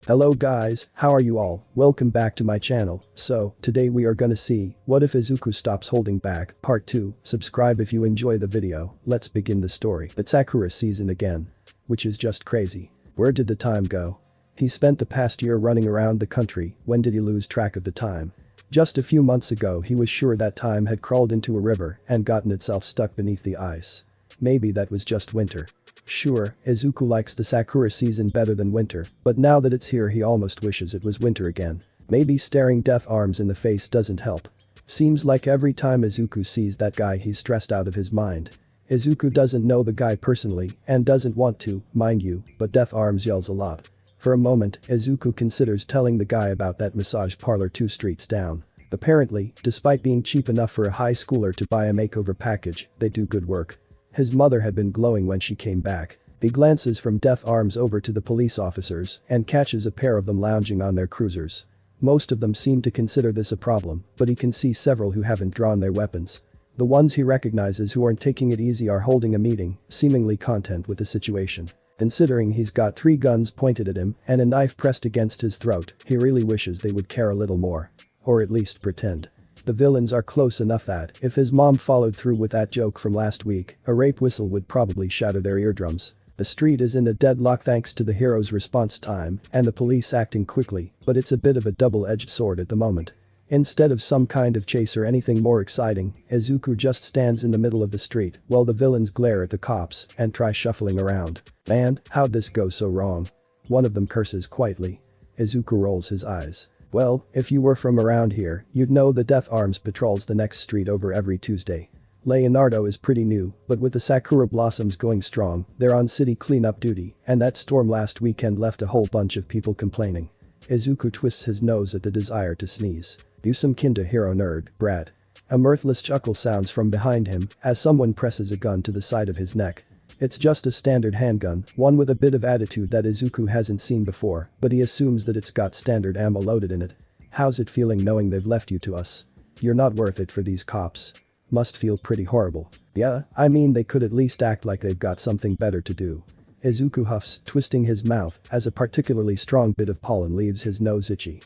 Hello guys, how are you all? Welcome back to my channel. So, today we are gonna see, what if Izuku stops holding back, part 2, subscribe if you enjoy the video, let's begin the story. It's Sakura season again. Which is just crazy. Where did the time go? He spent the past year running around the country, when did he lose track of the time? Just a few months ago he was sure that time had crawled into a river and gotten itself stuck beneath the ice. Maybe that was just winter. Sure, Izuku likes the Sakura season better than winter, but now that it's here he almost wishes it was winter again. Maybe staring death arms in the face doesn't help. Seems like every time Izuku sees that guy he's stressed out of his mind. Izuku doesn't know the guy personally and doesn't want to, mind you, but death arms yells a lot. For a moment, Izuku considers telling the guy about that massage parlor 2 streets down. Apparently, despite being cheap enough for a high schooler to buy a makeover package, they do good work. His mother had been glowing when she came back. He glances from death arms over to the police officers and catches a pair of them lounging on their cruisers. Most of them seem to consider this a problem, but he can see several who haven't drawn their weapons. The ones he recognizes who aren't taking it easy are holding a meeting, seemingly content with the situation. Considering he's got 3 guns pointed at him and a knife pressed against his throat, he really wishes they would care a little more. Or at least pretend. The villains are close enough that, if his mom followed through with that joke from last week, a rape whistle would probably shatter their eardrums. The street is in a deadlock thanks to the hero's response time and the police acting quickly, but it's a bit of a double-edged sword at the moment. Instead of some kind of chase or anything more exciting, Izuku just stands in the middle of the street while the villains glare at the cops and try shuffling around. Man, how'd this go so wrong? One of them curses quietly. Izuku rolls his eyes. Well, if you were from around here, you'd know the Death Arms patrols the next street over every Tuesday. Leonardo is pretty new, but with the Sakura Blossoms going strong, they're on city cleanup duty, and that storm last weekend left a whole bunch of people complaining. Izuku twists his nose at the desire to sneeze. You some kin to hero nerd, brat. A mirthless chuckle sounds from behind him as someone presses a gun to the side of his neck. It's just a standard handgun, one with a bit of attitude that Izuku hasn't seen before, but he assumes that it's got standard ammo loaded in it. How's it feeling knowing they've left you to us? You're not worth it for these cops. Must feel pretty horrible. Yeah, I mean they could at least act like they've got something better to do. Izuku huffs, twisting his mouth as a particularly strong bit of pollen leaves his nose itchy.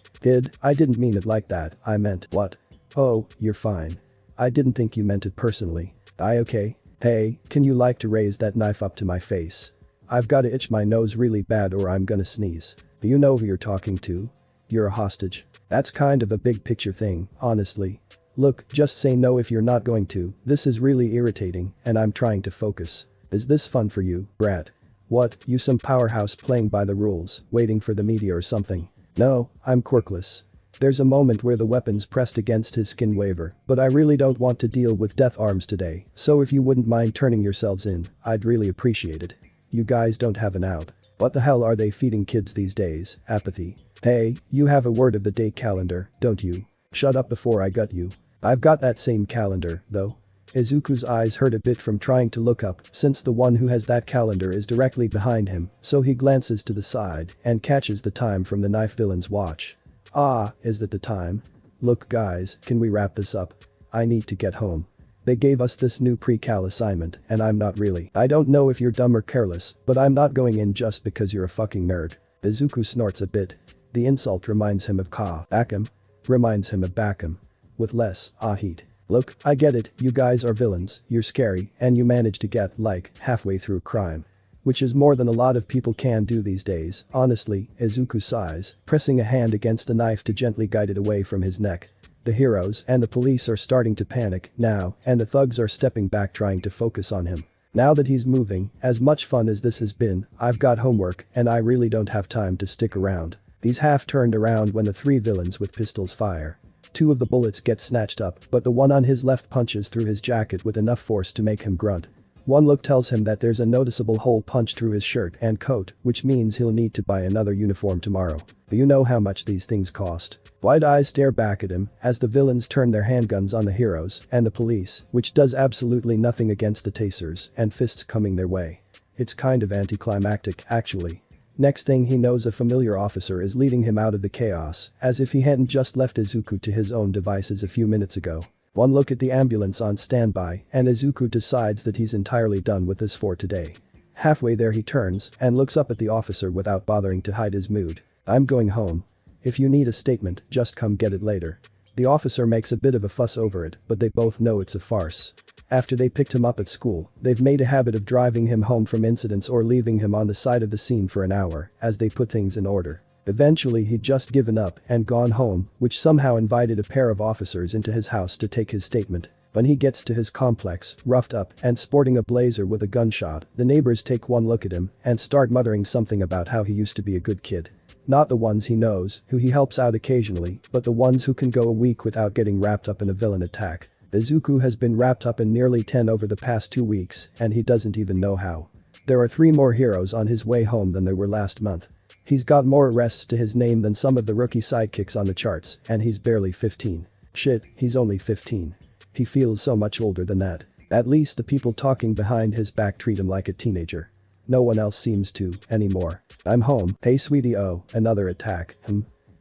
I didn't mean it like that, I meant what? Oh, you're fine. I didn't think you meant it personally. Okay? Hey, can you like to raise that knife up to my face? I've gotta itch my nose really bad or I'm gonna sneeze. Do you know who you're talking to? You're a hostage. That's kind of a big picture thing, honestly. Look, just say no if you're not going to, this is really irritating and I'm trying to focus. Is this fun for you, brat? What, you some powerhouse playing by the rules, waiting for the media or something? No, I'm quirkless. There's a moment where the weapons pressed against his skin waver, but I really don't want to deal with death arms today, so if you wouldn't mind turning yourselves in, I'd really appreciate it. You guys don't have an out. What the hell are they feeding kids these days, apathy? Hey, you have a word of the day calendar, don't you? Shut up before I gut you. I've got that same calendar, though. Izuku's eyes hurt a bit from trying to look up since the one who has that calendar is directly behind him, so he glances to the side and catches the time from the knife villain's watch. Ah, is that the time? Look guys, can we wrap this up? I need to get home. They gave us this new pre-cal assignment and I'm not really. I don't know if you're dumb or careless, but I'm not going in just because you're a fucking nerd. Izuku snorts a bit. The insult reminds him of Bakum. Reminds him of Bakum. With less heat. Look, I get it, you guys are villains, you're scary, and you manage to get, like, halfway through crime. Which is more than a lot of people can do these days, honestly, Izuku sighs, pressing a hand against the knife to gently guide it away from his neck. The heroes and the police are starting to panic now, and the thugs are stepping back trying to focus on him. Now that he's moving, as much fun as this has been, I've got homework and I really don't have time to stick around. He's half turned around when the 3 villains with pistols fire. 2 of the bullets get snatched up, but the one on his left punches through his jacket with enough force to make him grunt. One look tells him that there's a noticeable hole punched through his shirt and coat, which means he'll need to buy another uniform tomorrow. Do you know how much these things cost? Wide eyes stare back at him as the villains turn their handguns on the heroes and the police, which does absolutely nothing against the tasers and fists coming their way. It's kind of anticlimactic, actually. Next thing he knows a familiar officer is leading him out of the chaos, as if he hadn't just left Izuku to his own devices a few minutes ago. One look at the ambulance on standby and Izuku decides that he's entirely done with this for today. Halfway there he turns and looks up at the officer without bothering to hide his mood. I'm going home. If you need a statement, just come get it later. The officer makes a bit of a fuss over it, but they both know it's a farce. After they picked him up at school, they've made a habit of driving him home from incidents or leaving him on the side of the scene for an hour as they put things in order. Eventually he'd just given up and gone home, which somehow invited a pair of officers into his house to take his statement. When he gets to his complex, roughed up and sporting a blazer with a gunshot, the neighbors take one look at him and start muttering something about how he used to be a good kid. Not the ones he knows, who he helps out occasionally, but the ones who can go a week without getting wrapped up in a villain attack. Izuku has been wrapped up in nearly 10 over the past 2 weeks, and he doesn't even know how. There are 3 more heroes on his way home than there were last month. He's got more arrests to his name than some of the rookie sidekicks on the charts, and he's barely 15. Shit, he's only 15. He feels so much older than that. At least the people talking behind his back treat him like a teenager. No one else seems to, anymore. I'm home. Hey sweetie, oh, another attack,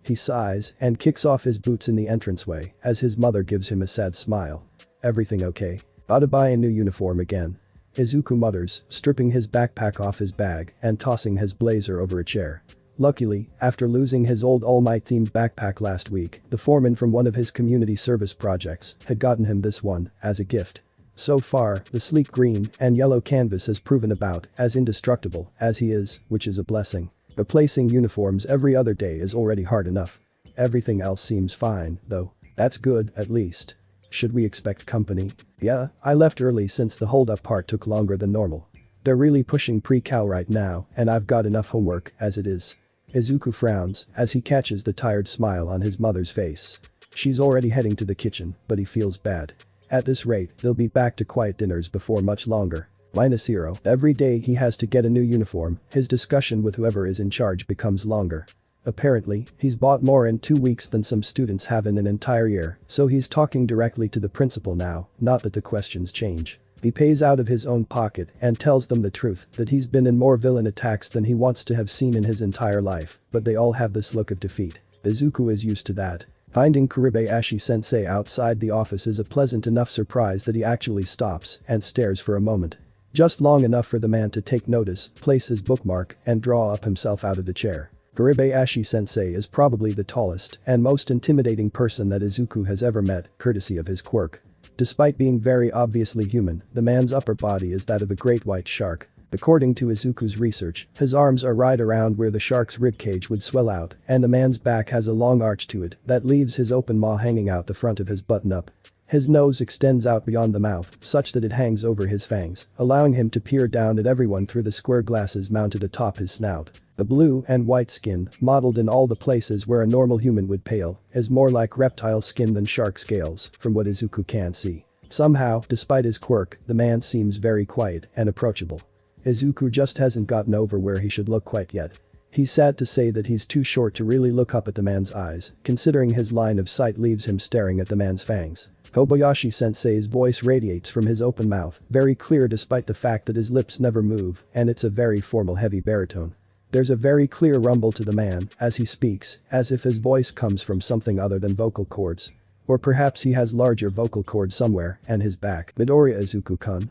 He sighs and kicks off his boots in the entranceway as his mother gives him a sad smile. Everything okay? Gotta buy a new uniform again. Izuku mutters, stripping his backpack off his bag and tossing his blazer over a chair. Luckily, after losing his old All Might themed backpack last week, the foreman from one of his community service projects had gotten him this one as a gift. So far, the sleek green and yellow canvas has proven about as indestructible as he is, which is a blessing. Replacing uniforms every other day is already hard enough. Everything else seems fine, though. That's good, at least. Should we expect company? Yeah, I left early since the hold-up part took longer than normal. They're really pushing pre-cal right now, and I've got enough homework as it is. Izuku frowns as he catches the tired smile on his mother's face. She's already heading to the kitchen, but he feels bad. At this rate, they'll be back to quiet dinners before much longer. -0. Every day he has to get a new uniform, his discussion with whoever is in charge becomes longer. Apparently, he's bought more in 2 weeks than some students have in an entire year, so he's talking directly to the principal now, not that the questions change. He pays out of his own pocket and tells them the truth that he's been in more villain attacks than he wants to have seen in his entire life, but they all have this look of defeat. Izuku is used to that. Finding Kuribayashi-sensei outside the office is a pleasant enough surprise that he actually stops and stares for a moment. Just long enough for the man to take notice, place his bookmark, and draw up himself out of the chair. Kuribayashi-sensei is probably the tallest and most intimidating person that Izuku has ever met, courtesy of his quirk. Despite being very obviously human, the man's upper body is that of a great white shark. According to Izuku's research, his arms are right around where the shark's ribcage would swell out, and the man's back has a long arch to it that leaves his open maw hanging out the front of his button-up. His nose extends out beyond the mouth, such that it hangs over his fangs, allowing him to peer down at everyone through the square glasses mounted atop his snout. The blue and white skin, modeled in all the places where a normal human would pale, is more like reptile skin than shark scales, from what Izuku can see. Somehow, despite his quirk, the man seems very quiet and approachable. Izuku just hasn't gotten over where he should look quite yet. He's sad to say that he's too short to really look up at the man's eyes, considering his line of sight leaves him staring at the man's fangs. Kobayashi-sensei's voice radiates from his open mouth, very clear despite the fact that his lips never move, and it's a very formal heavy baritone. There's a very clear rumble to the man as he speaks, as if his voice comes from something other than vocal cords. Or perhaps he has larger vocal cords somewhere, and his back. Midoriya Izuku-kun.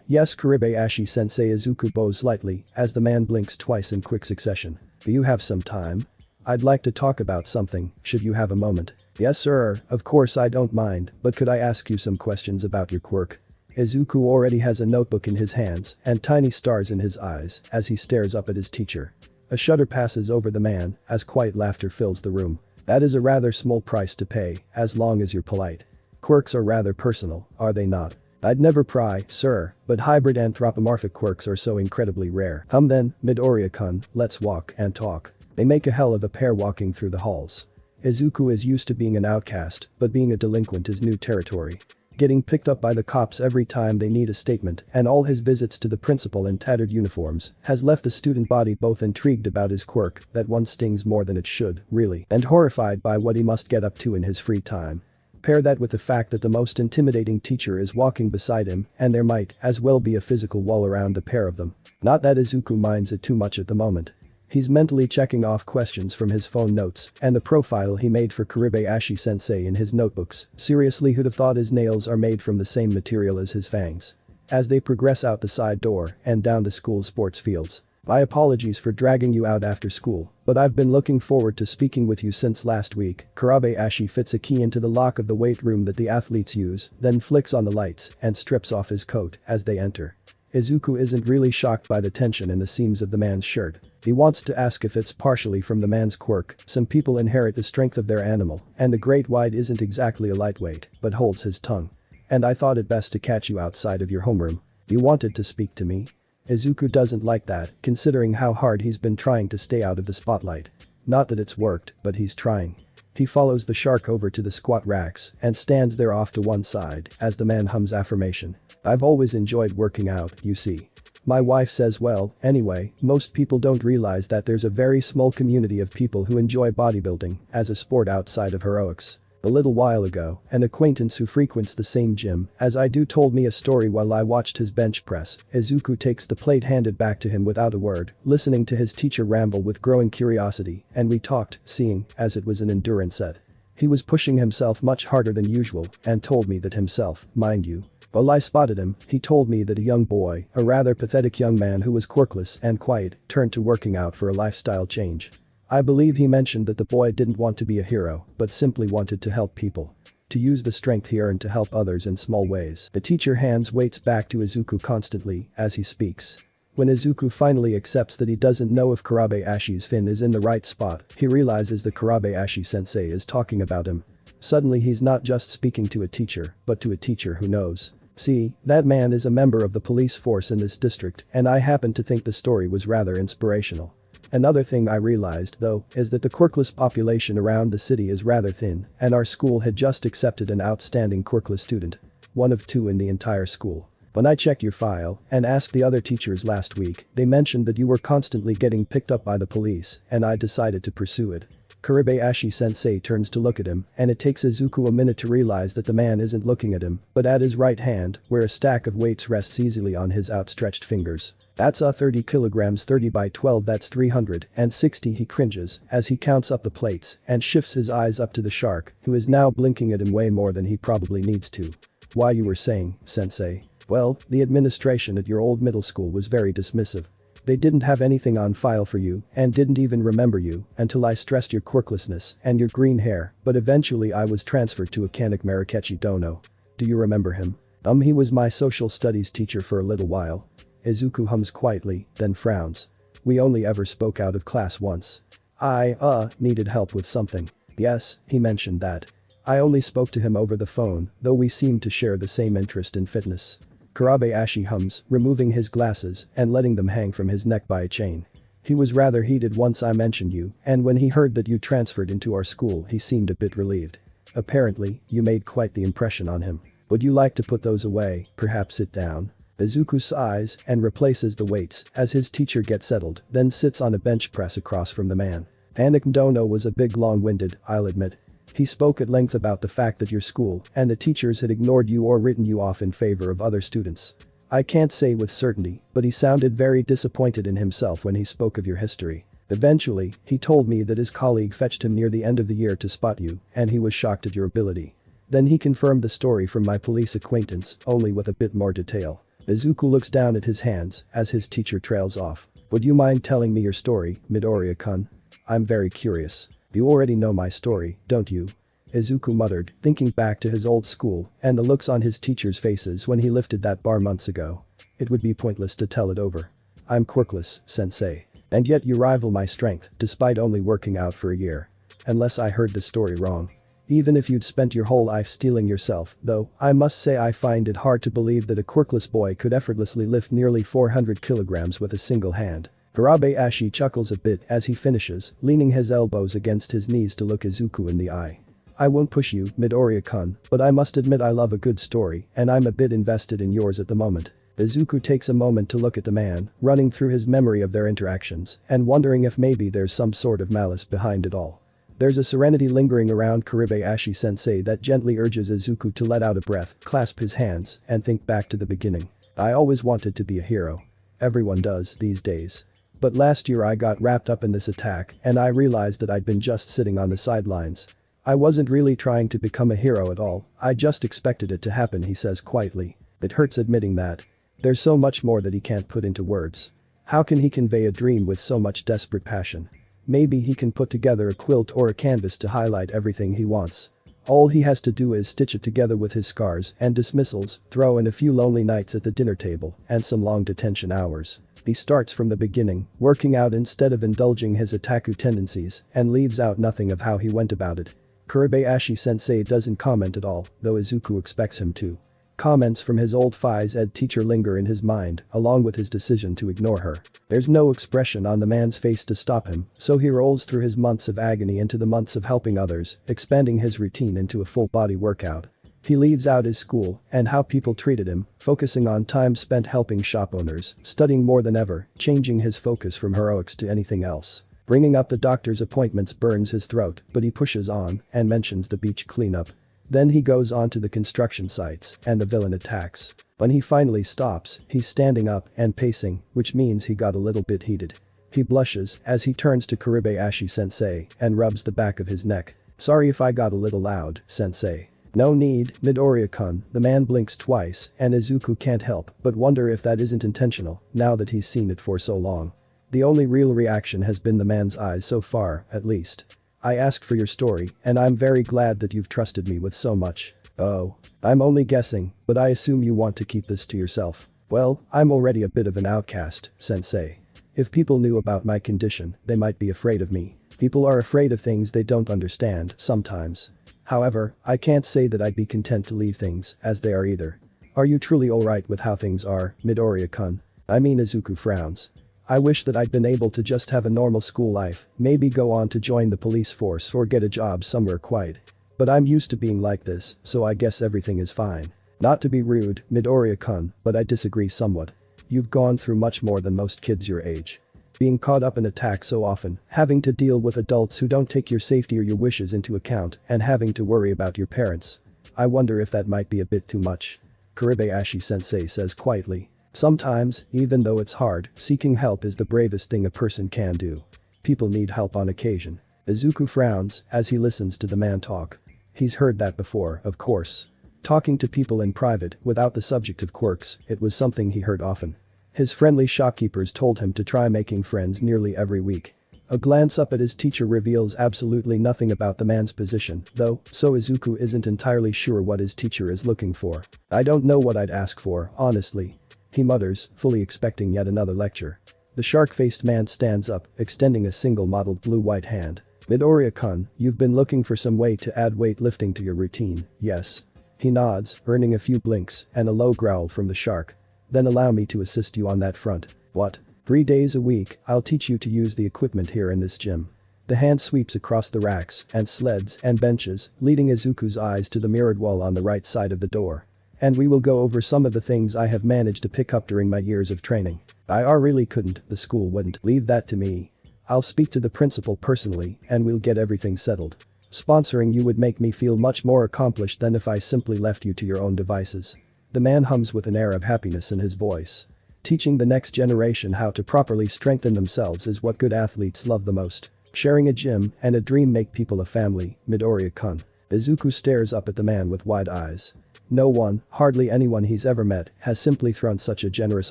Yes, Kuribayashi-sensei. Izuku bows slightly as the man blinks twice in quick succession. Do you have some time? I'd like to talk about something, should you have a moment. Yes sir, of course I don't mind, but could I ask you some questions about your quirk? Izuku already has a notebook in his hands and tiny stars in his eyes as he stares up at his teacher. A shudder passes over the man as quiet laughter fills the room. That is a rather small price to pay, as long as you're polite. Quirks are rather personal, are they not? I'd never pry, sir, but hybrid anthropomorphic quirks are so incredibly rare. Then, Midoriya-kun, let's walk and talk. They make a hell of a pair walking through the halls. Izuku is used to being an outcast, but being a delinquent is new territory. Getting picked up by the cops every time they need a statement and all his visits to the principal in tattered uniforms has left the student body both intrigued about his quirk that one stings more than it should, really, and horrified by what he must get up to in his free time. Pair that with the fact that the most intimidating teacher is walking beside him and there might as well be a physical wall around the pair of them. Not that Izuku minds it too much at the moment. He's mentally checking off questions from his phone notes and the profile he made for Kuribayashi-sensei in his notebooks. Seriously, who'd have thought his nails are made from the same material as his fangs? As they progress out the side door and down the school sports fields, My apologies for dragging you out after school, but I've been looking forward to speaking with you since last week. Kurabayashi fits a key into the lock of the weight room that the athletes use, then flicks on the lights and strips off his coat as they enter. Izuku isn't really shocked by the tension in the seams of the man's shirt. He wants to ask if it's partially from the man's quirk. Some people inherit the strength of their animal, and the great white isn't exactly a lightweight, but holds his tongue. And I thought it best to catch you outside of your homeroom. You wanted to speak to me? Izuku doesn't like that, considering how hard he's been trying to stay out of the spotlight. Not that it's worked, but he's trying. He follows the shark over to the squat racks and stands there off to one side as the man hums affirmation. I've always enjoyed working out, you see. My wife says well, anyway, most people don't realize that there's a very small community of people who enjoy bodybuilding as a sport outside of heroics. A little while ago, an acquaintance who frequents the same gym as I do told me a story while I watched his bench press. Izuku takes the plate handed back to him without a word, listening to his teacher ramble with growing curiosity, and we talked, seeing as it was an endurance set. He was pushing himself much harder than usual and told me that himself, mind you. While I spotted him, he told me that a young boy, a rather pathetic young man who was quirkless and quiet, turned to working out for a lifestyle change. I believe he mentioned that the boy didn't want to be a hero, but simply wanted to help people. To use the strength he earned to help others in small ways. The teacher hands weights back to Izuku constantly as he speaks. When Izuku finally accepts that he doesn't know if Kurabayashi's fin is in the right spot, he realizes that Kurabayashi-sensei is talking about him. Suddenly he's not just speaking to a teacher, but to a teacher who knows. See, that man is a member of the police force in this district, and I happen to think the story was rather inspirational. Another thing I realized, though, is that the quirkless population around the city is rather thin, and our school had just accepted an outstanding quirkless student. One of 2 in the entire school. When I checked your file and asked the other teachers last week, they mentioned that you were constantly getting picked up by the police, and I decided to pursue it. Kurabayashi-sensei turns to look at him, and it takes Izuku a minute to realize that the man isn't looking at him, but at his right hand, where a stack of weights rests easily on his outstretched fingers. That's 30 kilograms 30 by 12 that's 360 he cringes as he counts up the plates and shifts his eyes up to the shark who is now blinking at him way more than he probably needs to. Why you were saying, sensei? Well, the administration at your old middle school was very dismissive. They didn't have anything on file for you and didn't even remember you until I stressed your quirklessness and your green hair, but eventually I was transferred to Akanik Marikechi Dono. Do you remember him? He was my social studies teacher for a little while. Izuku hums quietly, then frowns. We only ever spoke out of class once. I, needed help with something. Yes, he mentioned that. I only spoke to him over the phone, though we seemed to share the same interest in fitness. Kurabayashi hums, removing his glasses and letting them hang from his neck by a chain. He was rather heated once I mentioned you, and when he heard that you transferred into our school he seemed a bit relieved. Apparently, you made quite the impression on him. Would you like to put those away, perhaps sit down? Izuku sighs and replaces the weights as his teacher gets settled, then sits on a bench press across from the man. Akanik Dono was a bit long-winded, I'll admit. He spoke at length about the fact that your school and the teachers had ignored you or written you off in favor of other students. I can't say with certainty, but he sounded very disappointed in himself when he spoke of your history. Eventually, he told me that his colleague fetched him near the end of the year to spot you, and he was shocked at your ability. Then he confirmed the story from my police acquaintance, only with a bit more detail. Izuku looks down at his hands as his teacher trails off. Would you mind telling me your story, Midoriya-kun? I'm very curious. You already know my story, don't you? Izuku muttered, thinking back to his old school and the looks on his teachers' faces when he lifted that bar months ago. It would be pointless to tell it over. I'm quirkless, sensei. And yet you rival my strength, despite only working out for a year. Unless I heard the story wrong. Even if you'd spent your whole life stealing yourself, though, I must say I find it hard to believe that a quirkless boy could effortlessly lift nearly 400 kilograms with a single hand. Kurabayashi chuckles a bit as he finishes, leaning his elbows against his knees to look Izuku in the eye. I won't push you, Midoriya-kun, but I must admit I love a good story and I'm a bit invested in yours at the moment. Izuku takes a moment to look at the man, running through his memory of their interactions and wondering if maybe there's some sort of malice behind it all. There's a serenity lingering around Kurabayashi-sensei that gently urges Izuku to let out a breath, clasp his hands, and think back to the beginning. I always wanted to be a hero. Everyone does these days. But last year I got wrapped up in this attack and I realized that I'd been just sitting on the sidelines. I wasn't really trying to become a hero at all, I just expected it to happen, he says quietly. It hurts admitting that. There's so much more that he can't put into words. How can he convey a dream with so much desperate passion? Maybe he can put together a quilt or a canvas to highlight everything he wants. All he has to do is stitch it together with his scars and dismissals, throw in a few lonely nights at the dinner table, and some long detention hours. He starts from the beginning, working out instead of indulging his otaku tendencies, and leaves out nothing of how he went about it. Kurabayashi-sensei doesn't comment at all, though Izuku expects him to. Comments from his old phys ed teacher linger in his mind, along with his decision to ignore her. There's no expression on the man's face to stop him, so he rolls through his months of agony into the months of helping others, expanding his routine into a full-body workout. He leaves out his school and how people treated him, focusing on time spent helping shop owners, studying more than ever, changing his focus from heroics to anything else. Bringing up the doctor's appointments burns his throat, but he pushes on and mentions the beach cleanup. Then he goes on to the construction sites and the villain attacks. When he finally stops, he's standing up and pacing, which means he got a little bit heated. He blushes as he turns to Kurabayashi-sensei and rubs the back of his neck. "Sorry if I got a little loud, sensei." "No need, Midoriya-kun." The man blinks twice and Izuku can't help but wonder if that isn't intentional now that he's seen it for so long. The only real reaction has been the man's eyes so far, at least. "I asked for your story, and I'm very glad that you've trusted me with so much." "Oh. I'm only guessing, but I assume you want to keep this to yourself." "Well, I'm already a bit of an outcast, sensei. If people knew about my condition, they might be afraid of me. People are afraid of things they don't understand, sometimes. However, I can't say that I'd be content to leave things as they are either." "Are you truly alright with how things are, Midoriya-kun?" I mean, Izuku frowns. "I wish that I'd been able to just have a normal school life, maybe go on to join the police force or get a job somewhere quiet. But I'm used to being like this, so I guess everything is fine." "Not to be rude, Midoriya-kun, but I disagree somewhat. You've gone through much more than most kids your age. Being caught up in attacks so often, having to deal with adults who don't take your safety or your wishes into account, and having to worry about your parents. I wonder if that might be a bit too much." Kurabayashi-sensei says quietly. "Sometimes, even though it's hard, seeking help is the bravest thing a person can do. People need help on occasion." Izuku frowns as he listens to the man talk. He's heard that before, of course. Talking to people in private, without the subject of quirks, it was something he heard often. His friendly shopkeepers told him to try making friends nearly every week. A glance up at his teacher reveals absolutely nothing about the man's position, though, so Izuku isn't entirely sure what his teacher is looking for. "I don't know what I'd ask for, honestly," he mutters, fully expecting yet another lecture. The shark-faced man stands up, extending a single mottled blue-white hand. "Midoriya-kun, you've been looking for some way to add weightlifting to your routine, yes?" He nods, earning a few blinks and a low growl from the shark. "Then allow me to assist you on that front." "What?" 3 days a week, I'll teach you to use the equipment here in this gym." The hand sweeps across the racks and sleds and benches, leading Izuku's eyes to the mirrored wall on the right side of the door. "And we will go over some of the things I have managed to pick up during my years of training. I really couldn't, the school wouldn't. Leave that to me. I'll speak to the principal personally and we'll get everything settled. Sponsoring you would make me feel much more accomplished than if I simply left you to your own devices." The man hums with an air of happiness in his voice. Teaching the next generation how to properly strengthen themselves is what good athletes love the most. Sharing a gym and a dream make people a family, Midoriya-kun. Izuku stares up at the man with wide eyes. No one, hardly anyone he's ever met, has simply thrown such a generous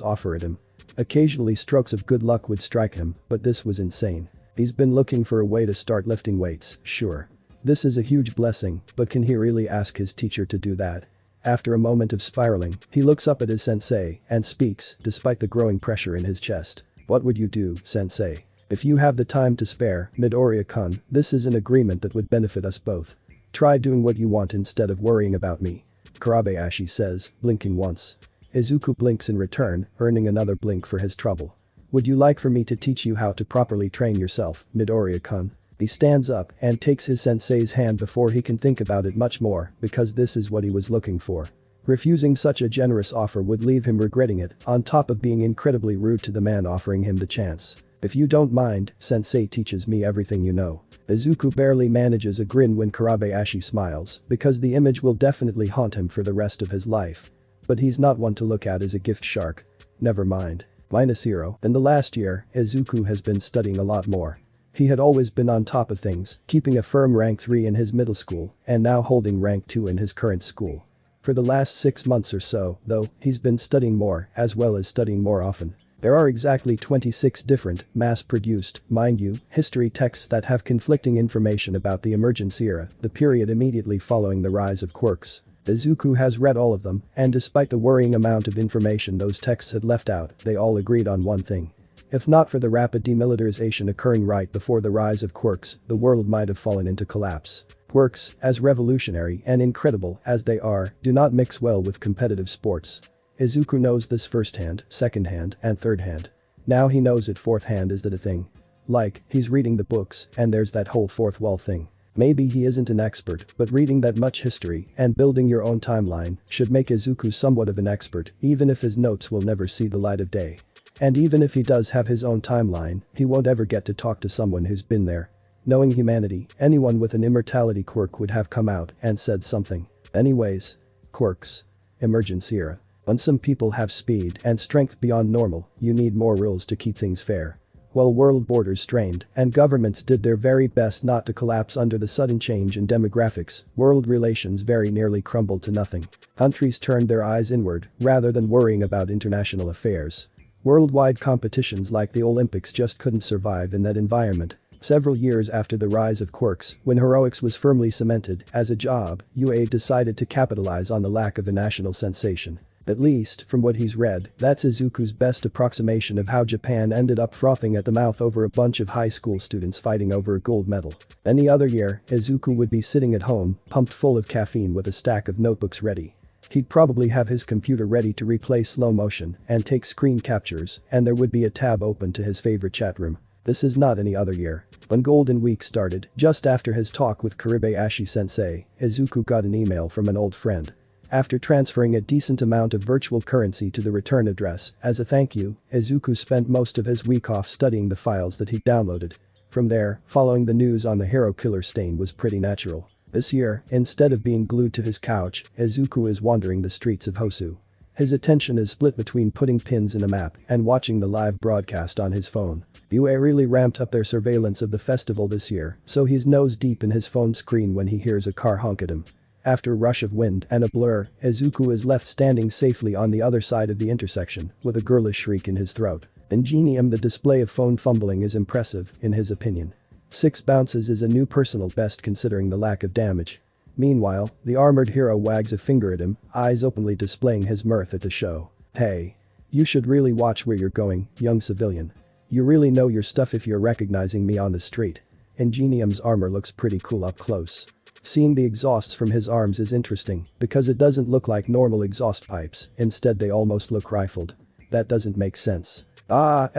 offer at him. Occasionally strokes of good luck would strike him, but this was insane. He's been looking for a way to start lifting weights, sure. This is a huge blessing, but can he really ask his teacher to do that? After a moment of spiraling, he looks up at his sensei and speaks, despite the growing pressure in his chest. "What would you do, sensei? If you have the time to spare, Midoriya-kun, this is an agreement that would benefit us both. Try doing what you want instead of worrying about me," Kurabayashi says, blinking once. Izuku blinks in return, earning another blink for his trouble. "Would you like for me to teach you how to properly train yourself, Midoriya-kun?" He stands up and takes his sensei's hand before he can think about it much more, because this is what he was looking for. Refusing such a generous offer would leave him regretting it, on top of being incredibly rude to the man offering him the chance. "If you don't mind, sensei teaches me everything you know." Izuku barely manages a grin when Kurabayashi smiles, because the image will definitely haunt him for the rest of his life. But he's not one to look at as a gift shark. Never mind. -0. In the last year, Izuku has been studying a lot more. He had always been on top of things, keeping a firm rank 3 in his middle school and now holding rank 2 in his current school. For the last 6 months or so, though, he's been studying more as well as studying more often. There are exactly 26 different, mass-produced, mind you, history texts that have conflicting information about the emergence era, the period immediately following the rise of quirks. Izuku has read all of them, and despite the worrying amount of information those texts had left out, they all agreed on one thing. If not for the rapid demilitarization occurring right before the rise of quirks, the world might have fallen into collapse. Quirks, as revolutionary and incredible as they are, do not mix well with competitive sports. Izuku knows this firsthand, secondhand, and thirdhand. Now he knows it fourthhand. Is that a thing? Like, he's reading the books, and there's that whole fourth wall thing. Maybe he isn't an expert, but reading that much history and building your own timeline should make Izuku somewhat of an expert, even if his notes will never see the light of day. And even if he does have his own timeline, he won't ever get to talk to someone who's been there. Knowing humanity, anyone with an immortality quirk would have come out and said something. Anyways. Quirks. Emergence era. When some people have speed and strength beyond normal, you need more rules to keep things fair. While world borders strained and governments did their very best not to collapse under the sudden change in demographics, world relations very nearly crumbled to nothing. Countries turned their eyes inward rather than worrying about international affairs. Worldwide competitions like the Olympics just couldn't survive in that environment. Several years after the rise of quirks, when heroics was firmly cemented as a job, UA decided to capitalize on the lack of a national sensation. At least, from what he's read, that's Izuku's best approximation of how Japan ended up frothing at the mouth over a bunch of high school students fighting over a gold medal. Any other year, Izuku would be sitting at home, pumped full of caffeine with a stack of notebooks ready. He'd probably have his computer ready to replay slow motion and take screen captures, and there would be a tab open to his favorite chat room. This is not any other year. When Golden Week started, just after his talk with Karibayashi-sensei, Izuku got an email from an old friend. After transferring a decent amount of virtual currency to the return address, as a thank you, Izuku spent most of his week off studying the files that he'd downloaded. From there, following the news on the hero killer stain was pretty natural. This year, instead of being glued to his couch, Izuku is wandering the streets of Hosu. His attention is split between putting pins in a map and watching the live broadcast on his phone. UA really ramped up their surveillance of the festival this year, so he's nose deep in his phone screen when he hears a car honk at him. After a rush of wind and a blur, Izuku is left standing safely on the other side of the intersection, with a girlish shriek in his throat. Ingenium, the display of phone fumbling is impressive, in his opinion. 6 bounces is a new personal best considering the lack of damage. Meanwhile, the armored hero wags a finger at him, eyes openly displaying his mirth at the show. Hey. You should really watch where you're going, young civilian. You really know your stuff if you're recognizing me on the street. Ingenium's armor looks pretty cool up close. Seeing the exhausts from his arms is interesting, because it doesn't look like normal exhaust pipes, instead they almost look rifled. That doesn't make sense.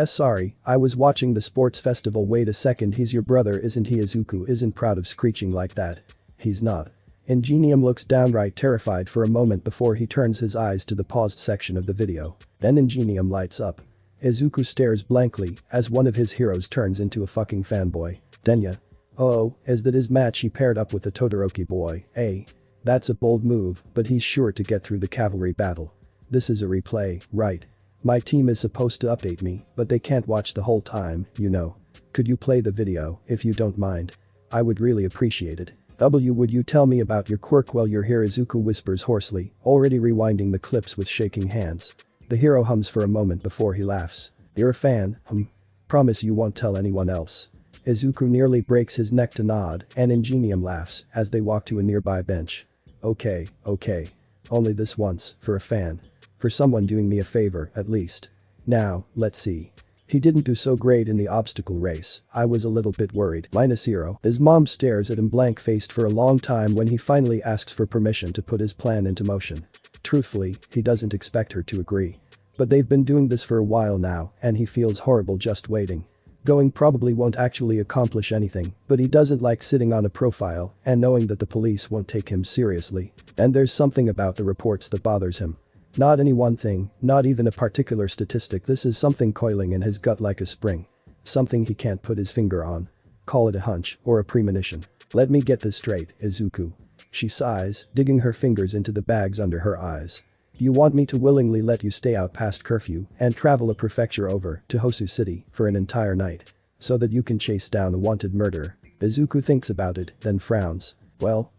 Sorry, I was watching the sports festival. Wait a second, he's your brother, isn't he? Izuku isn't proud of screeching like that. He's not. Ingenium looks downright terrified for a moment before he turns his eyes to the paused section of the video. Then Ingenium lights up. Izuku stares blankly as one of his heroes turns into a fucking fanboy. Denya. Oh, is that his match he paired up with the Todoroki boy, eh? That's a bold move, but he's sure to get through the cavalry battle. This is a replay, right? My team is supposed to update me, but they can't watch the whole time, you know. Could you play the video, if you don't mind? I would really appreciate it. Would you tell me about your quirk while you're here? Izuku whispers hoarsely, already rewinding the clips with shaking hands. The hero hums for a moment before he laughs. You're a fan, Promise you won't tell anyone else. Izuku nearly breaks his neck to nod, and Ingenium laughs as they walk to a nearby bench. Okay. Only this once, for a fan. For someone doing me a favor, at least. Now, let's see. He didn't do so great in the obstacle race. I was a little bit worried. -0. His mom stares at him blank-faced for a long time when he finally asks for permission to put his plan into motion. Truthfully, he doesn't expect her to agree. But they've been doing this for a while now, and he feels horrible just waiting. Going probably won't actually accomplish anything, but he doesn't like sitting on a profile and knowing that the police won't take him seriously. And there's something about the reports that bothers him. Not any one thing, not even a particular statistic. This is something coiling in his gut like a spring. Something he can't put his finger on. Call it a hunch or a premonition. Let me get this straight, Izuku. She sighs, digging her fingers into the bags under her eyes. You want me to willingly let you stay out past curfew and travel a prefecture over to Hosu City for an entire night so that you can chase down a wanted murderer? Izuku thinks about it, then frowns. Well,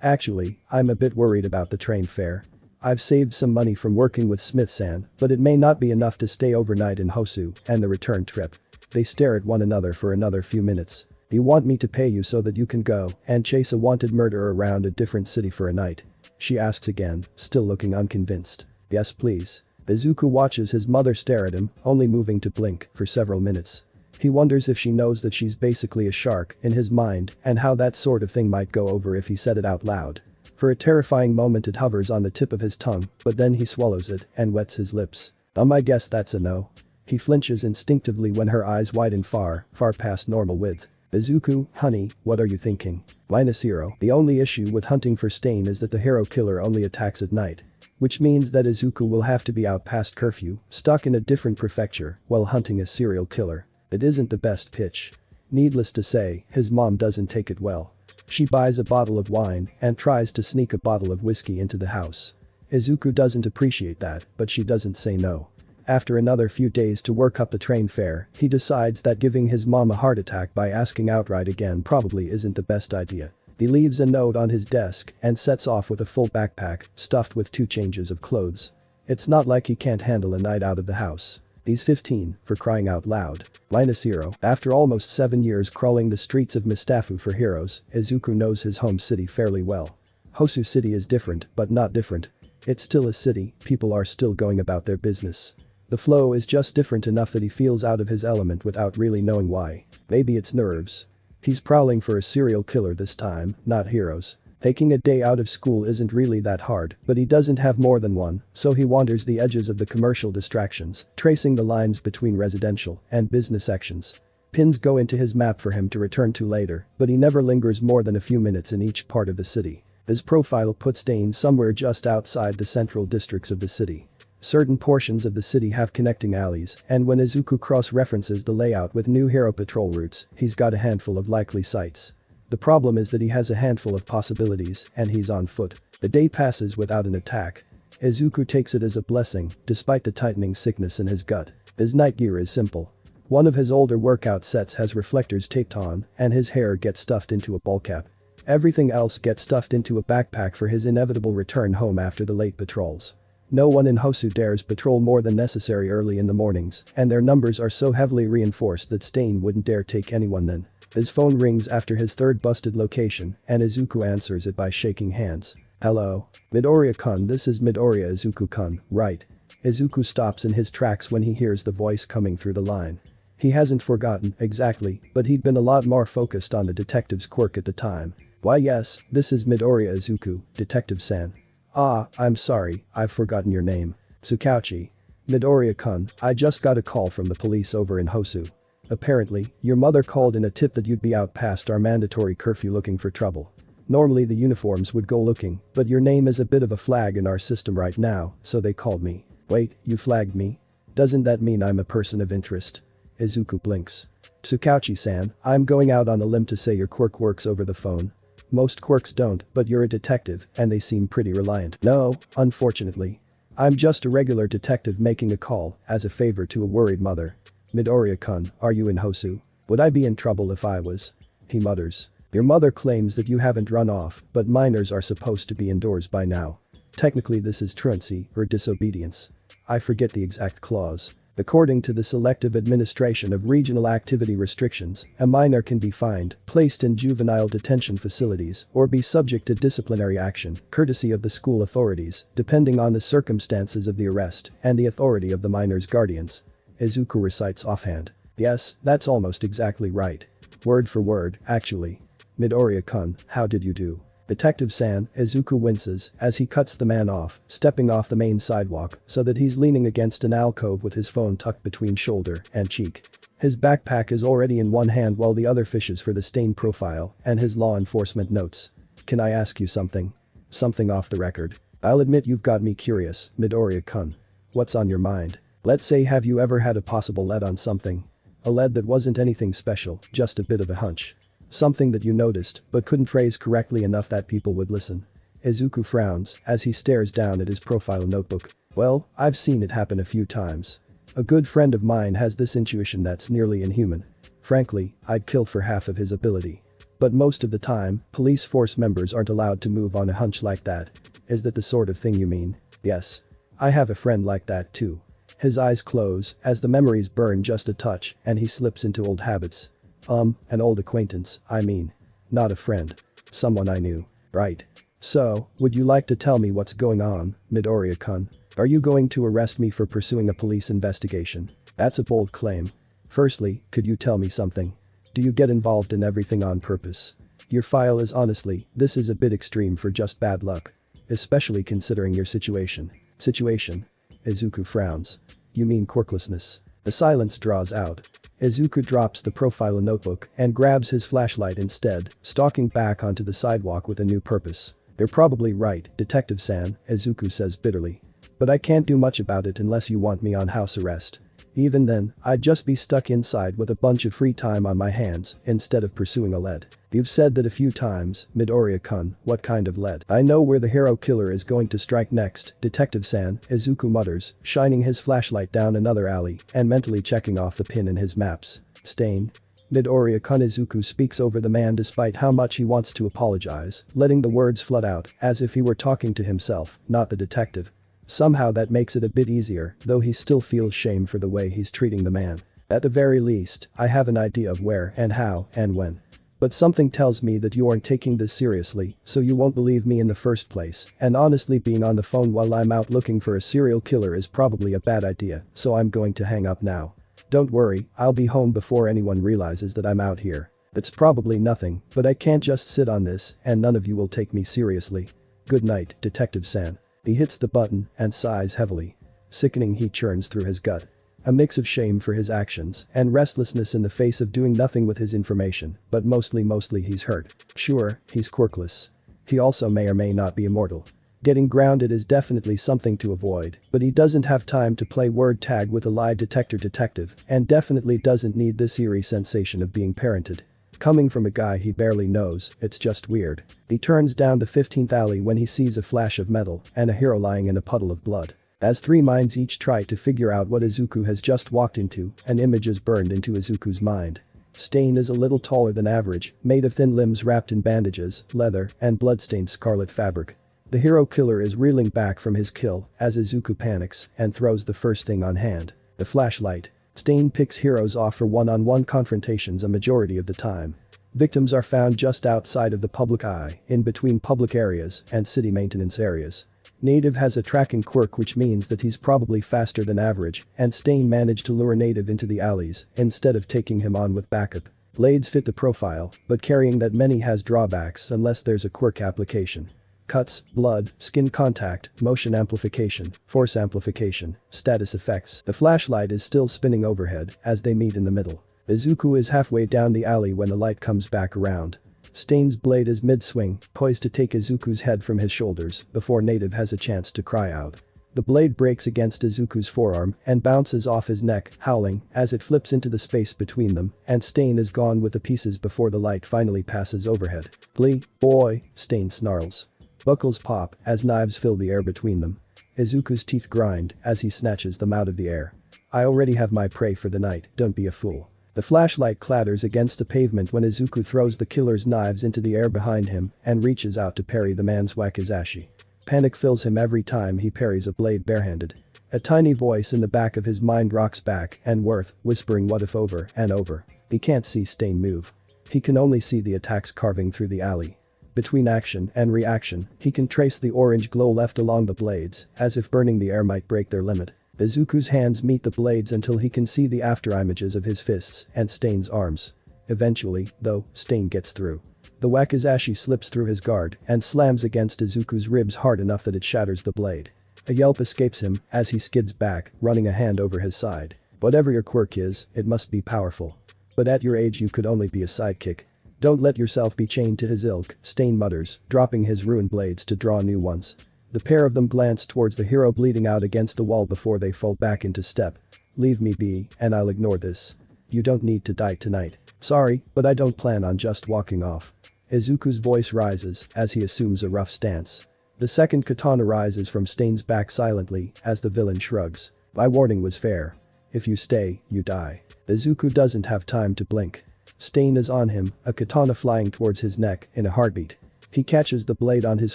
actually, I'm a bit worried about the train fare. I've saved some money from working with Smith-san, but it may not be enough to stay overnight in Hosu and the return trip. They stare at one another for another few minutes. You want me to pay you so that you can go and chase a wanted murderer around a different city for a night? She asks again, still looking unconvinced. Yes please. Izuku watches his mother stare at him, only moving to blink for several minutes. He wonders if she knows that she's basically a shark in his mind and how that sort of thing might go over if he said it out loud. For a terrifying moment it hovers on the tip of his tongue, but then he swallows it and wets his lips. I guess that's a no. He flinches instinctively when her eyes widen far past normal width. Izuku, honey, what are you thinking? -0. The only issue with hunting for Stain is that the hero killer only attacks at night. Which means that Izuku will have to be out past curfew, stuck in a different prefecture, while hunting a serial killer. It isn't the best pitch. Needless to say, his mom doesn't take it well. She buys a bottle of wine and tries to sneak a bottle of whiskey into the house. Izuku doesn't appreciate that, but she doesn't say no. After another few days to work up the train fare, he decides that giving his mom a heart attack by asking outright again probably isn't the best idea. He leaves a note on his desk and sets off with a full backpack, stuffed with 2 changes of clothes. It's not like he can't handle a night out of the house. He's 15, for crying out loud. -0. After almost 7 years crawling the streets of Mustafu for heroes, Izuku knows his home city fairly well. Hosu City is different, but not different. It's still a city, people are still going about their business. The flow is just different enough that he feels out of his element without really knowing why. Maybe it's nerves. He's prowling for a serial killer this time, not heroes. Taking a day out of school isn't really that hard, but he doesn't have more than one, so he wanders the edges of the commercial distractions, tracing the lines between residential and business sections. Pins go into his map for him to return to later, but he never lingers more than a few minutes in each part of the city. His profile puts Stain somewhere just outside the central districts of the city. Certain portions of the city have connecting alleys, and when Izuku cross-references the layout with new hero patrol routes, he's got a handful of likely sites. The problem is that he has a handful of possibilities, and he's on foot. The day passes without an attack. Izuku takes it as a blessing, despite the tightening sickness in his gut. His night gear is simple. One of his older workout sets has reflectors taped on, and his hair gets stuffed into a ball cap. Everything else gets stuffed into a backpack for his inevitable return home after the late patrols. No one in Hosu dares patrol more than necessary early in the mornings, and their numbers are so heavily reinforced that Stain wouldn't dare take anyone then. His phone rings after his third busted location, and Izuku answers it by shaking hands. Hello. Midoriya-kun, this is Midoriya Izuku-kun, right? Izuku stops in his tracks when he hears the voice coming through the line. He hasn't forgotten, exactly, but he'd been a lot more focused on the detective's quirk at the time. Why yes, this is Midoriya Izuku, Detective-san. Ah, I'm sorry, I've forgotten your name. Tsukauchi. Midoriya-kun, I just got a call from the police over in Hosu. Apparently, your mother called in a tip that you'd be out past our mandatory curfew looking for trouble. Normally the uniforms would go looking, but your name is a bit of a flag in our system right now, so they called me. Wait, you flagged me? Doesn't that mean I'm a person of interest? Izuku blinks. Tsukauchi-san, I'm going out on a limb to say your quirk works over the phone. Most quirks don't, but you're a detective, and they seem pretty reliant. No, unfortunately. I'm just a regular detective making a call, as a favor to a worried mother. Midoriya-kun, are you in Hosu? Would I be in trouble if I was? He mutters. Your mother claims that you haven't run off, but minors are supposed to be indoors by now. Technically this is truancy, or disobedience. I forget the exact clause. According to the Selective Administration of Regional Activity Restrictions, a minor can be fined, placed in juvenile detention facilities, or be subject to disciplinary action, courtesy of the school authorities, depending on the circumstances of the arrest and the authority of the minor's guardians. Izuku recites offhand. Yes, that's almost exactly right. Word for word, actually. Midoriya-kun, how did you do? Detective-san, Izuku winces as he cuts the man off, stepping off the main sidewalk so that he's leaning against an alcove with his phone tucked between shoulder and cheek. His backpack is already in one hand while the other fishes for the Stain profile and his law enforcement notes. Can I ask you something? Something off the record. I'll admit you've got me curious, Midoriya-kun. What's on your mind? Let's say, have you ever had a possible lead on something? A lead that wasn't anything special, just a bit of a hunch. Something that you noticed, but couldn't phrase correctly enough that people would listen. Izuku frowns as he stares down at his profile notebook. Well, I've seen it happen a few times. A good friend of mine has this intuition that's nearly inhuman. Frankly, I'd kill for half of his ability. But most of the time, police force members aren't allowed to move on a hunch like that. Is that the sort of thing you mean? Yes. I have a friend like that too. His eyes close as the memories burn just a touch and he slips into old habits. An old acquaintance, I mean. Not a friend. Someone I knew. Right. So, would you like to tell me what's going on, Midoriya-kun? Are you going to arrest me for pursuing a police investigation? That's a bold claim. Firstly, could you tell me something? Do you get involved in everything on purpose? Your file is honestly, this is a bit extreme for just bad luck. Especially considering your situation. Situation? Izuku frowns. You mean quirklessness. The silence draws out. Izuku drops the profile notebook and grabs his flashlight instead, stalking back onto the sidewalk with a new purpose. You're probably right, Detective-san, Izuku says bitterly. But I can't do much about it unless you want me on house arrest. Even then, I'd just be stuck inside with a bunch of free time on my hands instead of pursuing a lead. You've said that a few times, Midoriya-kun, what kind of lead? I know where the hero killer is going to strike next, Detective-san, Izuku mutters, shining his flashlight down another alley and mentally checking off the pin in his maps. Stain. Midoriya-kun. Izuku speaks over the man despite how much he wants to apologize, letting the words flood out as if he were talking to himself, not the detective. Somehow that makes it a bit easier, though he still feels shame for the way he's treating the man. At the very least, I have an idea of where and how and when. But something tells me that you aren't taking this seriously, so you won't believe me in the first place, and honestly being on the phone while I'm out looking for a serial killer is probably a bad idea, so I'm going to hang up now. Don't worry, I'll be home before anyone realizes that I'm out here. It's probably nothing, but I can't just sit on this and none of you will take me seriously. Good night, Detective-san. He hits the button and sighs heavily. Sickening heat churns through his gut. A mix of shame for his actions and restlessness in the face of doing nothing with his information, but mostly he's hurt. Sure, he's quirkless. He also may or may not be immortal. Getting grounded is definitely something to avoid, but he doesn't have time to play word tag with a lie detector detective and definitely doesn't need this eerie sensation of being parented. Coming from a guy he barely knows, it's just weird. He turns down the 15th alley when he sees a flash of metal and a hero lying in a puddle of blood. As three minds each try to figure out what Izuku has just walked into, an image is burned into Izuku's mind. Stain is a little taller than average, made of thin limbs wrapped in bandages, leather, and bloodstained scarlet fabric. The hero killer is reeling back from his kill as Izuku panics and throws the first thing on hand. The flashlight. Stain picks heroes off for one-on-one confrontations a majority of the time. Victims are found just outside of the public eye, in between public areas and city maintenance areas. Native has a tracking quirk which means that he's probably faster than average, and Stain managed to lure Native into the alleys instead of taking him on with backup. Blades fit the profile, but carrying that many has drawbacks unless there's a quirk application. Cuts, blood, skin contact, motion amplification, force amplification, status effects. The flashlight is still spinning overhead as they meet in the middle. Izuku is halfway down the alley when the light comes back around. Stain's blade is mid-swing, poised to take Izuku's head from his shoulders before Native has a chance to cry out. The blade breaks against Izuku's forearm and bounces off his neck, howling as it flips into the space between them, and Stain is gone with the pieces before the light finally passes overhead. "Glee, boy," Stain snarls. Buckles pop as knives fill the air between them. Izuku's teeth grind as he snatches them out of the air. "I already have my prey for the night, don't be a fool." The flashlight clatters against the pavement when Izuku throws the killer's knives into the air behind him and reaches out to parry the man's wakizashi. Panic fills him every time he parries a blade barehanded. A tiny voice in the back of his mind rocks back and forth, whispering what if over and over. He can't see Stain move. He can only see the attacks carving through the alley. Between action and reaction, he can trace the orange glow left along the blades, as if burning the air might break their limit. Izuku's hands meet the blades until he can see the afterimages of his fists and Stain's arms. Eventually, though, Stain gets through. The wakizashi slips through his guard and slams against Izuku's ribs hard enough that it shatters the blade. A yelp escapes him as he skids back, running a hand over his side. Whatever your quirk is, it must be powerful. But at your age you could only be a sidekick. Don't let yourself be chained to his ilk, Stain mutters, dropping his ruined blades to draw new ones. The pair of them glance towards the hero bleeding out against the wall before they fall back into step. "Leave me be, and I'll ignore this. You don't need to die tonight. Sorry, but I don't plan on just walking off." Izuku's voice rises as he assumes a rough stance. The second katana rises from Stain's back silently as the villain shrugs. "My warning was fair. If you stay, you die." Izuku doesn't have time to blink. Stain is on him, a katana flying towards his neck in a heartbeat. He catches the blade on his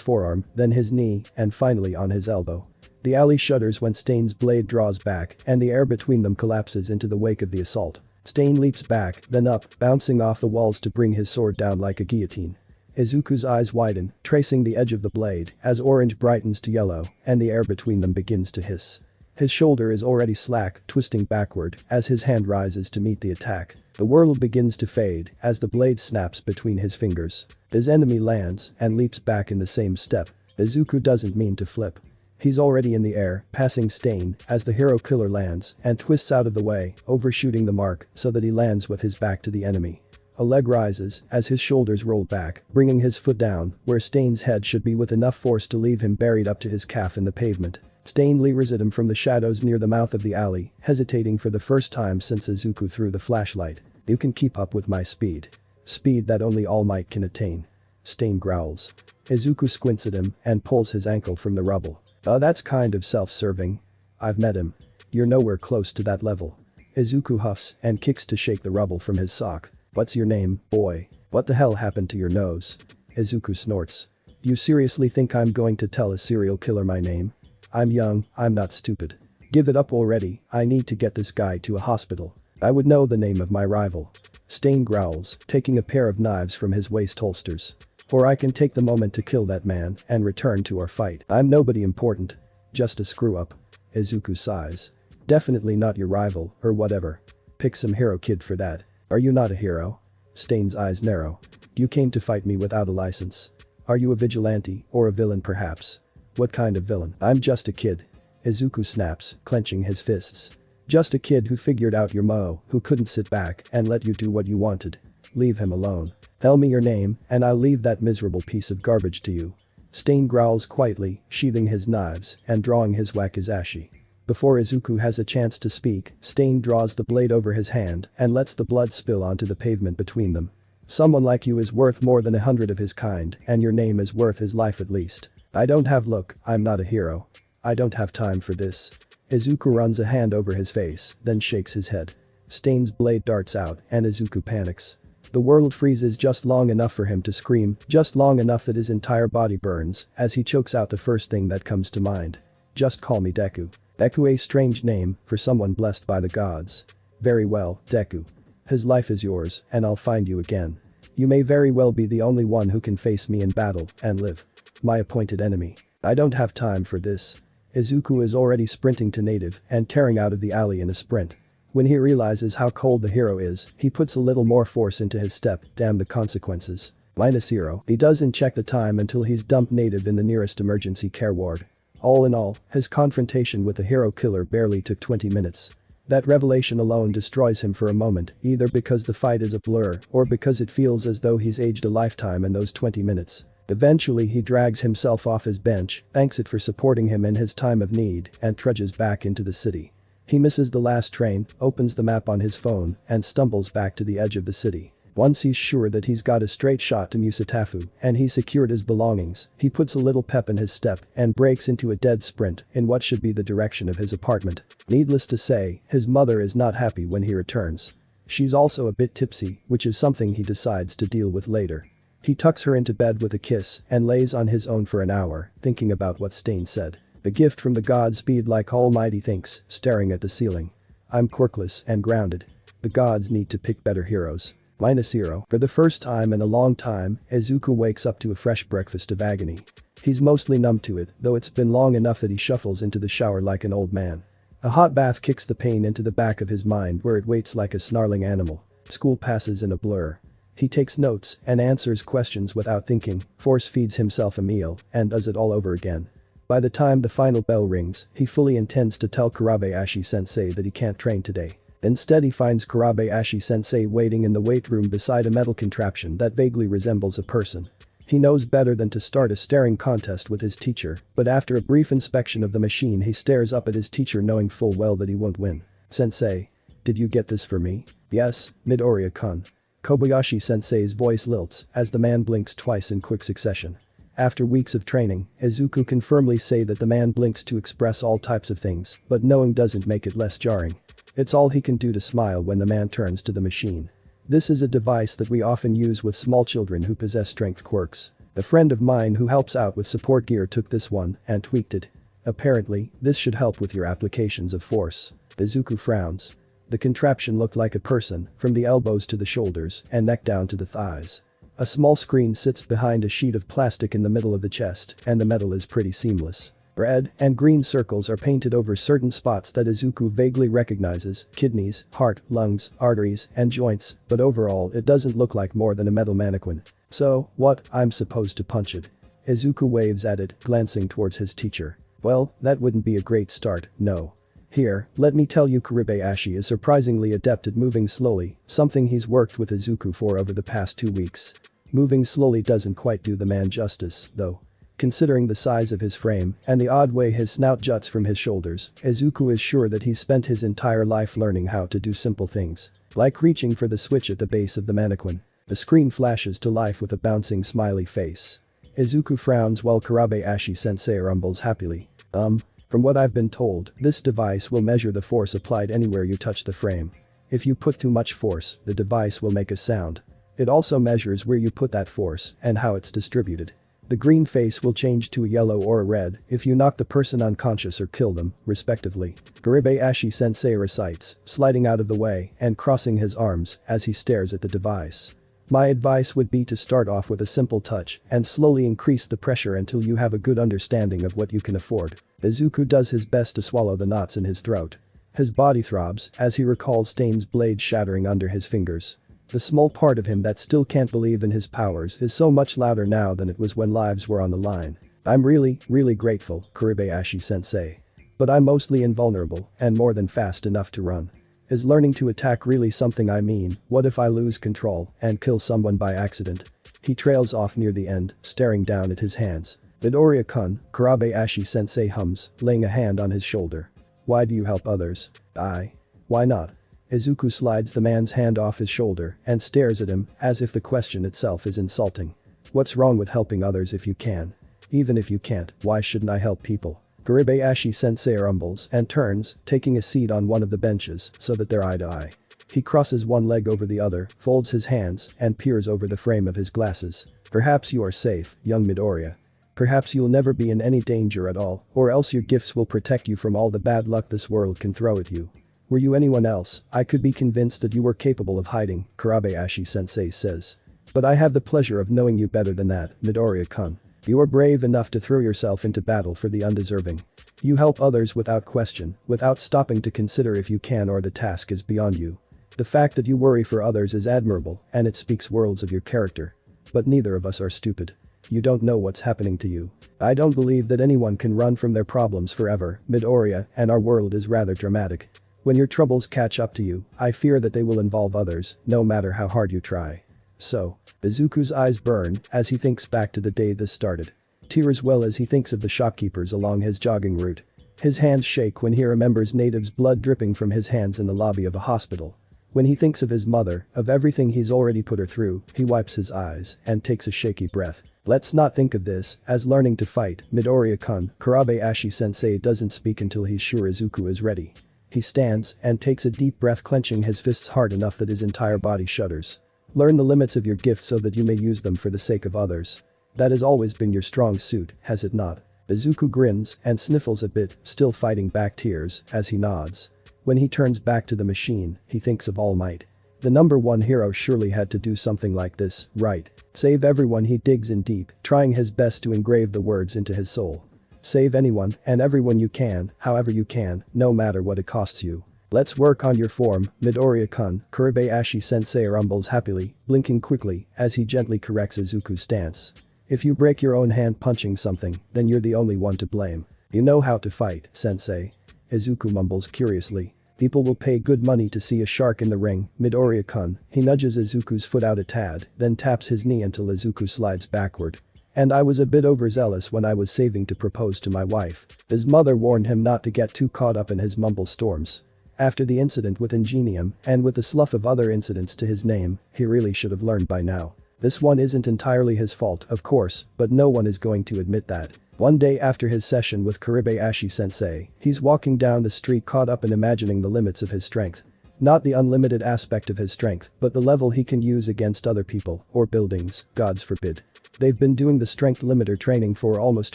forearm, then his knee, and finally on his elbow. The alley shudders when Stain's blade draws back and the air between them collapses into the wake of the assault. Stain leaps back, then up, bouncing off the walls to bring his sword down like a guillotine. Izuku's eyes widen, tracing the edge of the blade as orange brightens to yellow and the air between them begins to hiss. His shoulder is already slack, twisting backward as his hand rises to meet the attack. The world begins to fade as the blade snaps between his fingers. His enemy lands and leaps back in the same step. Izuku doesn't mean to flip. He's already in the air, passing Stain as the hero killer lands and twists out of the way, overshooting the mark so that he lands with his back to the enemy. A leg rises as his shoulders roll back, bringing his foot down where Stain's head should be with enough force to leave him buried up to his calf in the pavement. Stain leers at him from the shadows near the mouth of the alley, hesitating for the first time since Izuku threw the flashlight. You can keep up with my speed. Speed that only All Might can attain. Stain growls. Izuku squints at him and pulls his ankle from the rubble. That's kind of self-serving. I've met him. You're nowhere close to that level. Izuku huffs and kicks to shake the rubble from his sock. What's your name, boy? What the hell happened to your nose? Izuku snorts. You seriously think I'm going to tell a serial killer my name? I'm young, I'm not stupid. Give it up already, I need to get this guy to a hospital. I would know the name of my rival. Stain growls, taking a pair of knives from his waist holsters. Or I can take the moment to kill that man and return to our fight. I'm nobody important. Just a screw-up. Izuku sighs. Definitely not your rival, or whatever. Pick some hero kid for that. Are you not a hero? Stain's eyes narrow. You came to fight me without a license. Are you a vigilante, or a villain perhaps? What kind of villain? I'm just a kid. Izuku snaps, clenching his fists. Just a kid who figured out your mo, who couldn't sit back and let you do what you wanted. Leave him alone. Tell me your name, and I'll leave that miserable piece of garbage to you. Stain growls quietly, sheathing his knives and drawing his wakizashi. Before Izuku has a chance to speak, Stain draws the blade over his hand and lets the blood spill onto the pavement between them. Someone like you is worth more than 100 of his kind, and your name is worth his life at least. I don't have look, I'm not a hero. I don't have time for this. Izuku runs a hand over his face, then shakes his head. Stain's blade darts out and Izuku panics. The world freezes just long enough for him to scream, just long enough that his entire body burns as he chokes out the first thing that comes to mind. Just call me Deku. Deku, a strange name for someone blessed by the gods. Very well, Deku. His life is yours and I'll find you again. You may very well be the only one who can face me in battle and live. My appointed enemy. I don't have time for this. Izuku is already sprinting to native and tearing out of the alley in a sprint. When he realizes how cold the hero is, he puts a little more force into his step, damn the consequences. -0. He doesn't check the time until he's dumped native in the nearest emergency care ward. All in all, his confrontation with the hero killer barely took 20 minutes. That revelation alone destroys him for a moment, either because the fight is a blur or because it feels as though he's aged a lifetime in those 20 minutes. Eventually he drags himself off his bench, thanks it for supporting him in his time of need, and trudges back into the city. He misses the last train, opens the map on his phone, and stumbles back to the edge of the city. Once he's sure that he's got a straight shot to Musatafu and he's secured his belongings, he puts a little pep in his step and breaks into a dead sprint in what should be the direction of his apartment. Needless to say, his mother is not happy when he returns. She's also a bit tipsy, which is something he decides to deal with later. He tucks her into bed with a kiss and lays on his own for an hour, thinking about what Stain said. A gift from the god speed like Almighty thinks, staring at the ceiling. I'm quirkless and grounded. The gods need to pick better heroes. -0. For the first time in a long time, Izuku wakes up to a fresh breakfast of agony. He's mostly numb to it, though it's been long enough that he shuffles into the shower like an old man. A hot bath kicks the pain into the back of his mind where it waits like a snarling animal. School passes in a blur. He takes notes and answers questions without thinking, force feeds himself a meal, and does it all over again. By the time the final bell rings, he fully intends to tell Kurabayashi-sensei that he can't train today. Instead he finds Kurabayashi-sensei waiting in the weight room beside a metal contraption that vaguely resembles a person. He knows better than to start a staring contest with his teacher, but after a brief inspection of the machine he stares up at his teacher knowing full well that he won't win. Sensei. Did you get this for me? Yes, Midoriya-kun. Kobayashi-sensei's voice lilts as the man blinks twice in quick succession. After weeks of training, Izuku can firmly say that the man blinks to express all types of things, but knowing doesn't make it less jarring. It's all he can do to smile when the man turns to the machine. This is a device that we often use with small children who possess strength quirks. A friend of mine who helps out with support gear took this one and tweaked it. Apparently, this should help with your applications of force. Izuku frowns. The contraption looked like a person, from the elbows to the shoulders and neck down to the thighs. A small screen sits behind a sheet of plastic in the middle of the chest, and the metal is pretty seamless. Red and green circles are painted over certain spots that Izuku vaguely recognizes: kidneys, heart, lungs, arteries, and joints, but overall it doesn't look like more than a metal mannequin. So, what, I'm supposed to punch it? Izuku waves at it, glancing towards his teacher. Well, that wouldn't be a great start, no. Here, let me tell you, Korebayashi is surprisingly adept at moving slowly, something he's worked with Izuku for over the past 2 weeks. Moving slowly doesn't quite do the man justice, though. Considering the size of his frame and the odd way his snout juts from his shoulders, Izuku is sure that he's spent his entire life learning how to do simple things. Like reaching for the switch at the base of the mannequin. The screen flashes to life with a bouncing smiley face. Izuku frowns while Korebayashi-sensei rumbles happily. From what I've been told, this device will measure the force applied anywhere you touch the frame. If you put too much force, the device will make a sound. It also measures where you put that force and how it's distributed. The green face will change to a yellow or a red if you knock the person unconscious or kill them, respectively. Korebayashi-sensei recites, sliding out of the way and crossing his arms as he stares at the device. My advice would be to start off with a simple touch and slowly increase the pressure until you have a good understanding of what you can afford. Izuku does his best to swallow the knots in his throat. His body throbs as he recalls Stain's blade shattering under his fingers. The small part of him that still can't believe in his powers is so much louder now than it was when lives were on the line. I'm really grateful, Korebayashi-sensei. But I'm mostly invulnerable and more than fast enough to run. Is learning to attack really something I mean? What if I lose control and kill someone by accident? He trails off near the end, staring down at his hands. Midoriya-kun, Korebayashi-sensei hums, laying a hand on his shoulder. Why do you help others? Why not? Izuku slides the man's hand off his shoulder and stares at him as if the question itself is insulting. What's wrong with helping others if you can? Even if you can't, why shouldn't I help people? Korebayashi-sensei rumbles and turns, taking a seat on one of the benches so that they're eye to eye. He crosses one leg over the other, folds his hands, and peers over the frame of his glasses. Perhaps you are safe, young Midoriya. Perhaps you'll never be in any danger at all, or else your gifts will protect you from all the bad luck this world can throw at you. Were you anyone else, I could be convinced that you were capable of hiding, Korebayashi-sensei says. But I have the pleasure of knowing you better than that, Midoriya-kun. You are brave enough to throw yourself into battle for the undeserving. You help others without question, without stopping to consider if you can or the task is beyond you. The fact that you worry for others is admirable, and it speaks worlds of your character. But neither of us are stupid. You don't know what's happening to you. I don't believe that anyone can run from their problems forever, Midoriya, and our world is rather dramatic. When your troubles catch up to you, I fear that they will involve others, no matter how hard you try. So, Izuku's eyes burn as he thinks back to the day this started. Tears well as he thinks of the shopkeepers along his jogging route. His hands shake when he remembers natives' blood dripping from his hands in the lobby of a hospital. When he thinks of his mother, of everything he's already put her through, he wipes his eyes and takes a shaky breath. Let's not think of this as learning to fight, Midoriya-kun. Korebayashi-sensei doesn't speak until he's sure Izuku is ready. He stands and takes a deep breath, clenching his fists hard enough that his entire body shudders. Learn the limits of your gift so that you may use them for the sake of others. That has always been your strong suit, has it not? Izuku grins and sniffles a bit, still fighting back tears, as he nods. When he turns back to the machine, he thinks of All Might. The #1 hero surely had to do something like this, right? Save everyone. He digs in deep, trying his best to engrave the words into his soul. Save anyone and everyone you can, however you can, no matter what it costs you. Let's work on your form, Midoriya-kun. Korebayashi-sensei rumbles happily, blinking quickly as he gently corrects Izuku's stance. If you break your own hand punching something, then you're the only one to blame. You know how to fight, sensei. Izuku mumbles curiously. People will pay good money to see a shark in the ring, Midoriya-kun. He nudges Izuku's foot out a tad, then taps his knee until Izuku slides backward. And I was a bit overzealous when I was saving to propose to my wife. His mother warned him not to get too caught up in his mumble storms. After the incident with Ingenium, and with the slough of other incidents to his name, he really should have learned by now. This one isn't entirely his fault, of course, but no one is going to admit that. One day after his session with Korebayashi-sensei, he's walking down the street caught up in imagining the limits of his strength. Not the unlimited aspect of his strength, but the level he can use against other people, or buildings, gods forbid. They've been doing the strength limiter training for almost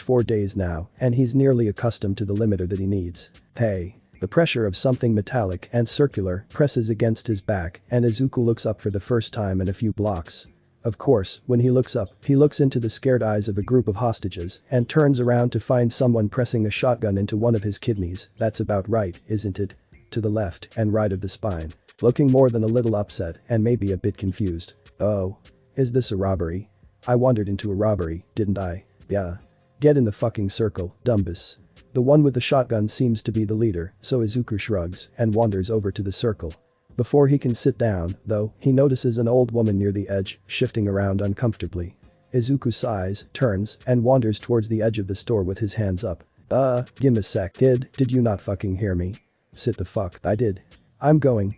4 days now, and he's nearly accustomed to the limiter that he needs. Hey. The pressure of something metallic and circular presses against his back, and Izuku looks up for the first time in a few blocks. Of course, when he looks up, he looks into the scared eyes of a group of hostages and turns around to find someone pressing a shotgun into one of his kidneys. That's about right, isn't it? To the left and right of the spine. Looking more than a little upset and maybe a bit confused. Oh. Is this a robbery? I wandered into a robbery, didn't I? Yeah. Get in the fucking circle, Dumbus. The one with the shotgun seems to be the leader, so Izuku shrugs and wanders over to the circle. Before he can sit down, though, he notices an old woman near the edge, shifting around uncomfortably. Izuku sighs, turns, and wanders towards the edge of the store with his hands up. Gimme a sec, kid, did you not fucking hear me? Sit the fuck, I did. I'm going,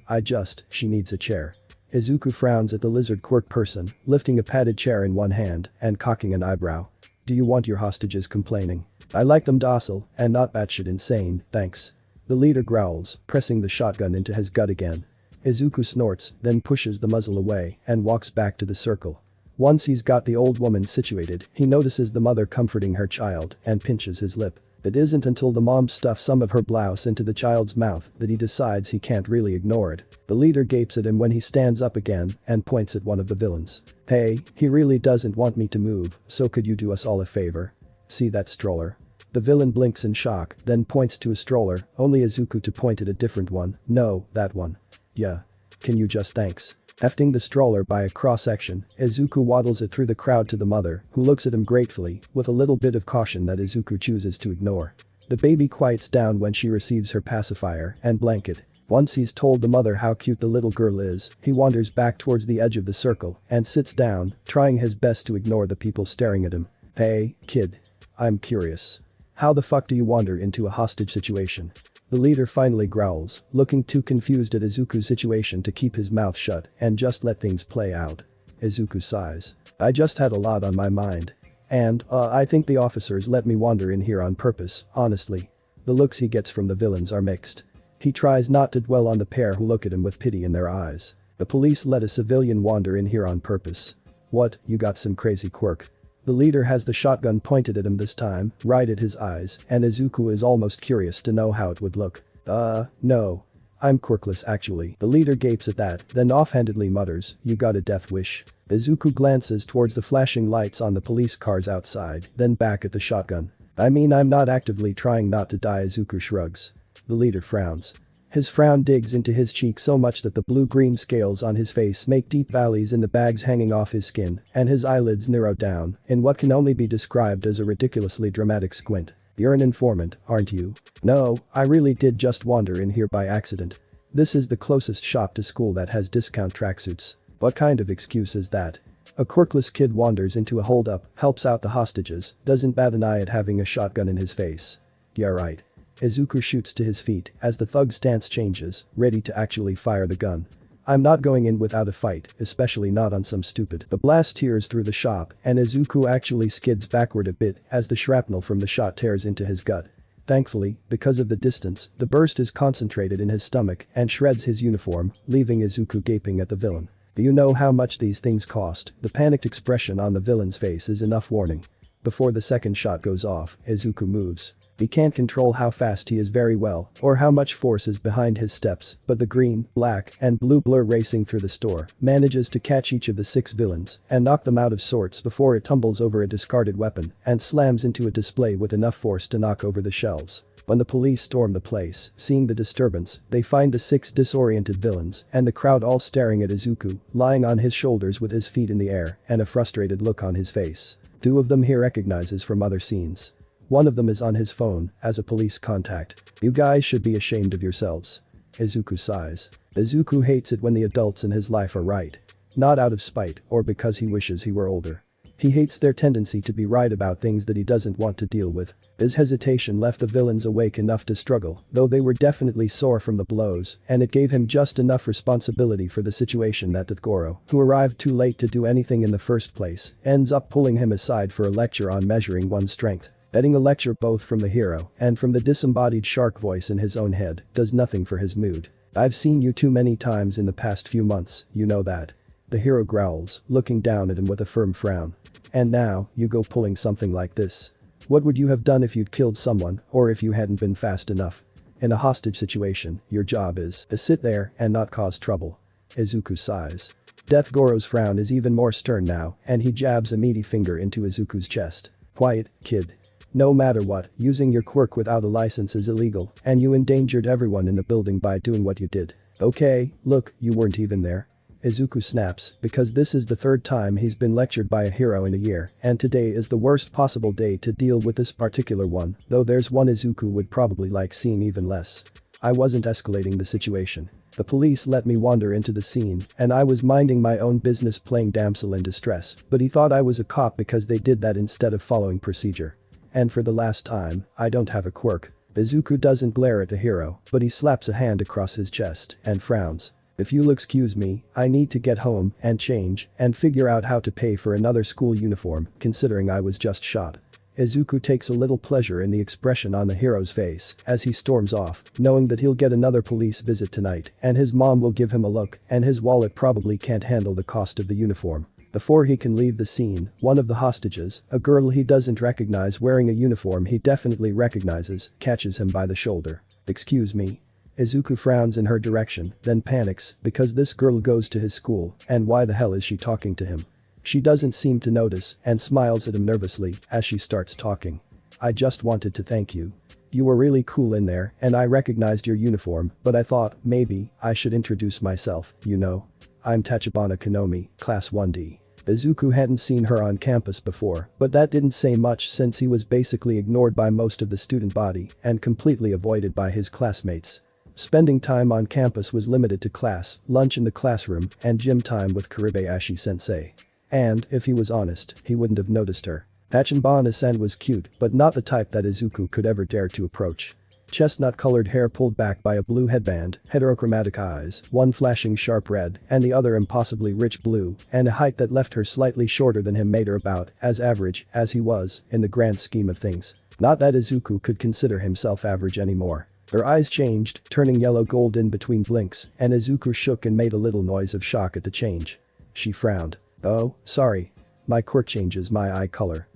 she needs a chair. Izuku frowns at the lizard quirk person, lifting a padded chair in one hand and cocking an eyebrow. Do you want your hostages complaining? I like them docile and not batshit insane, thanks. The leader growls, pressing the shotgun into his gut again. Izuku snorts, then pushes the muzzle away and walks back to the circle. Once he's got the old woman situated, he notices the mother comforting her child and pinches his lip. It isn't until the mom stuffs some of her blouse into the child's mouth that he decides he can't really ignore it. The leader gapes at him when he stands up again and points at one of the villains. Hey, he really doesn't want me to move, so could you do us all a favor? See that stroller? The villain blinks in shock, then points to a stroller, only Izuku to point at a different one. No, that one. Yeah. Can you just thanks? Hefting the stroller by a cross-section, Izuku waddles it through the crowd to the mother, who looks at him gratefully, with a little bit of caution that Izuku chooses to ignore. The baby quiets down when she receives her pacifier and blanket. Once he's told the mother how cute the little girl is, he wanders back towards the edge of the circle and sits down, trying his best to ignore the people staring at him. Hey, kid. I'm curious. How the fuck do you wander into a hostage situation? The leader finally growls, looking too confused at Izuku's situation to keep his mouth shut and just let things play out. Izuku sighs. I just had a lot on my mind. And, I think the officers let me wander in here on purpose, honestly. The looks he gets from the villains are mixed. He tries not to dwell on the pair who look at him with pity in their eyes. The police let a civilian wander in here on purpose. What, you got some crazy quirk? The leader has the shotgun pointed at him this time, right at his eyes, and Izuku is almost curious to know how it would look. No. I'm quirkless actually. The leader gapes at that, then offhandedly mutters, you got a death wish. Izuku glances towards the flashing lights on the police cars outside, then back at the shotgun. I mean, I'm not actively trying not to die. Izuku shrugs. The leader frowns. His frown digs into his cheek so much that the blue-green scales on his face make deep valleys in the bags hanging off his skin, and his eyelids narrow down in what can only be described as a ridiculously dramatic squint. You're an informant, aren't you? No, I really did just wander in here by accident. This is the closest shop to school that has discount tracksuits. What kind of excuse is that? A quirkless kid wanders into a holdup, helps out the hostages, doesn't bat an eye at having a shotgun in his face. Yeah right. Izuku shoots to his feet as the thug's stance changes, ready to actually fire the gun. I'm not going in without a fight, especially not on some stupid. The blast tears through the shop and Izuku actually skids backward a bit as the shrapnel from the shot tears into his gut. Thankfully, because of the distance, the burst is concentrated in his stomach and shreds his uniform, leaving Izuku gaping at the villain. Do you know how much these things cost? The panicked expression on the villain's face is enough warning. Before the second shot goes off, Izuku moves. He can't control how fast he is very well or how much force is behind his steps, but the green, black, and blue blur racing through the store manages to catch each of the 6 villains and knock them out of sorts before it tumbles over a discarded weapon and slams into a display with enough force to knock over the shelves. When the police storm the place, seeing the disturbance, they find the 6 disoriented villains and the crowd all staring at Izuku, lying on his shoulders with his feet in the air and a frustrated look on his face. 2 of them he recognizes from other scenes. One of them is on his phone as a police contact. You guys should be ashamed of yourselves. Izuku sighs. Izuku hates it when the adults in his life are right. Not out of spite or because he wishes he were older. He hates their tendency to be right about things that he doesn't want to deal with. His hesitation left the villains awake enough to struggle, though they were definitely sore from the blows, and it gave him just enough responsibility for the situation that Goro, who arrived too late to do anything in the first place, ends up pulling him aside for a lecture on measuring one's strength. Getting a lecture both from the hero and from the disembodied shark voice in his own head does nothing for his mood. I've seen you too many times in the past few months, you know that. The hero growls, looking down at him with a firm frown. And now, you go pulling something like this. What would you have done if you'd killed someone, or if you hadn't been fast enough? In a hostage situation, your job is to sit there and not cause trouble. Izuku sighs. Death Goro's frown is even more stern now, and he jabs a meaty finger into Izuku's chest. Quiet, kid. No matter what, using your quirk without a license is illegal, and you endangered everyone in the building by doing what you did. Okay, look, you weren't even there. Izuku snaps, because this is the third time he's been lectured by a hero in a year, and today is the worst possible day to deal with this particular one, though there's one Izuku would probably like seeing even less. I wasn't escalating the situation. The police let me wander into the scene, and I was minding my own business playing damsel in distress, but he thought I was a cop because they did that instead of following procedure. And for the last time, I don't have a quirk. Izuku doesn't glare at the hero, but he slaps a hand across his chest and frowns. If you'll excuse me, I need to get home and change and figure out how to pay for another school uniform, considering I was just shot. Izuku takes a little pleasure in the expression on the hero's face as he storms off, knowing that he'll get another police visit tonight and his mom will give him a look and his wallet probably can't handle the cost of the uniform. Before he can leave the scene, one of the hostages, a girl he doesn't recognize wearing a uniform he definitely recognizes, catches him by the shoulder. Excuse me. Izuku frowns in her direction, then panics because this girl goes to his school and why the hell is she talking to him? She doesn't seem to notice and smiles at him nervously as she starts talking. I just wanted to thank you. You were really cool in there and I recognized your uniform, but I thought maybe I should introduce myself, you know. I'm Tachibana Konomi, Class 1D. Izuku hadn't seen her on campus before, but that didn't say much since he was basically ignored by most of the student body and completely avoided by his classmates. Spending time on campus was limited to class, lunch in the classroom, and gym time with Karibayashi-sensei. And, if he was honest, he wouldn't have noticed her. Tachibana-san was cute, but not the type that Izuku could ever dare to approach. Chestnut-colored hair pulled back by a blue headband, heterochromatic eyes, one flashing sharp red and the other impossibly rich blue, and a height that left her slightly shorter than him made her about as average as he was in the grand scheme of things. Not that Izuku could consider himself average anymore. Her eyes changed, turning yellow-gold in between blinks, and Izuku shook and made a little noise of shock at the change. She frowned. Oh, sorry. My quirk changes my eye color.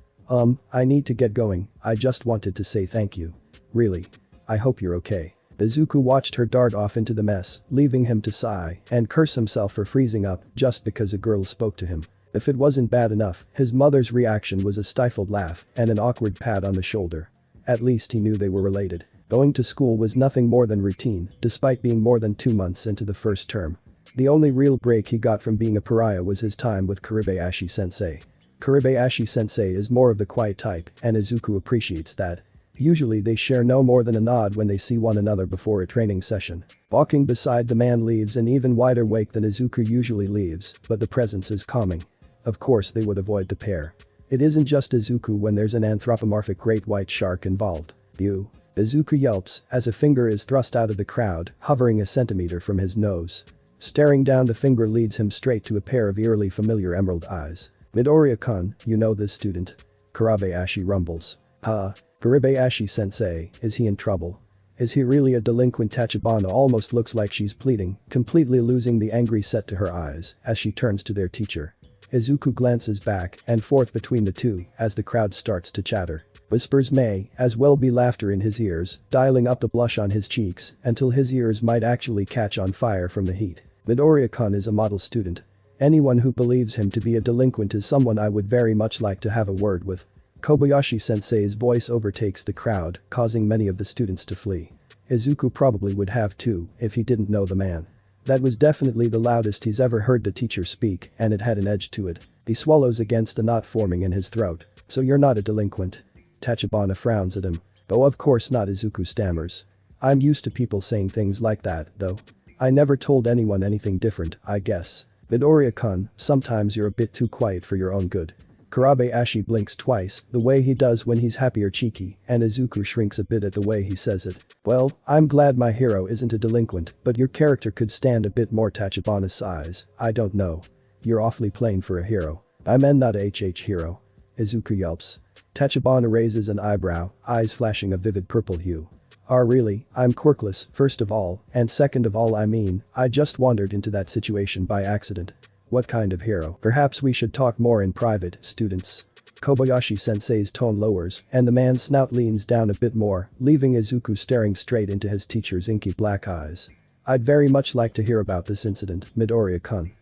I need to get going, I just wanted to say thank you. Really. I hope you're okay. Izuku watched her dart off into the mess, leaving him to sigh and curse himself for freezing up just because a girl spoke to him. If it wasn't bad enough, his mother's reaction was a stifled laugh and an awkward pat on the shoulder. At least he knew they were related. Going to school was nothing more than routine, despite being more than 2 months into the first term. The only real break he got from being a pariah was his time with Karibayashi-sensei. Karibayashi-sensei is more of the quiet type, and Izuku appreciates that. Usually they share no more than a nod when they see one another before a training session. Walking beside the man leaves an even wider wake than Izuku usually leaves, but the presence is calming. Of course they would avoid the pair. It isn't just Izuku when there's an anthropomorphic great white shark involved. Ew. Izuku yelps as a finger is thrust out of the crowd, hovering a centimeter from his nose. Staring down the finger leads him straight to a pair of eerily familiar emerald eyes. Midoriya-kun, you know this student? Karabayashi rumbles. Karibayashi-sensei, is he in trouble? Is he really a delinquent? Tachibana almost looks like she's pleading, completely losing the angry set to her eyes as she turns to their teacher. Izuku glances back and forth between the two as the crowd starts to chatter. Whispers may as well be laughter in his ears, dialing up the blush on his cheeks until his ears might actually catch on fire from the heat. Midoriya-kun is a model student. Anyone who believes him to be a delinquent is someone I would very much like to have a word with. Kobayashi-sensei's voice overtakes the crowd, causing many of the students to flee. Izuku probably would have too if he didn't know the man. That was definitely the loudest he's ever heard the teacher speak, and it had an edge to it. He swallows against a knot forming in his throat. So you're not a delinquent? Tachibana frowns at him. Oh, of course not, Izuku stammers. I'm used to people saying things like that, though. I never told anyone anything different, I guess. Midoriya-kun, sometimes you're a bit too quiet for your own good. Karabayashi blinks twice, the way he does when he's happy or cheeky, and Izuku shrinks a bit at the way he says it. Well, I'm glad my hero isn't a delinquent, but your character could stand a bit more. Tachibana sighs. I don't know. You're awfully plain for a hero. I meant not a hero. Izuku yelps. Tachibana raises an eyebrow, eyes flashing a vivid purple hue. Really, I'm quirkless, first of all, and second of all I just wandered into that situation by accident. What kind of hero? Perhaps we should talk more in private, students. Kobayashi-sensei's tone lowers, and the man's snout leans down a bit more, leaving Izuku staring straight into his teacher's inky black eyes. I'd very much like to hear about this incident, Midoriya-kun.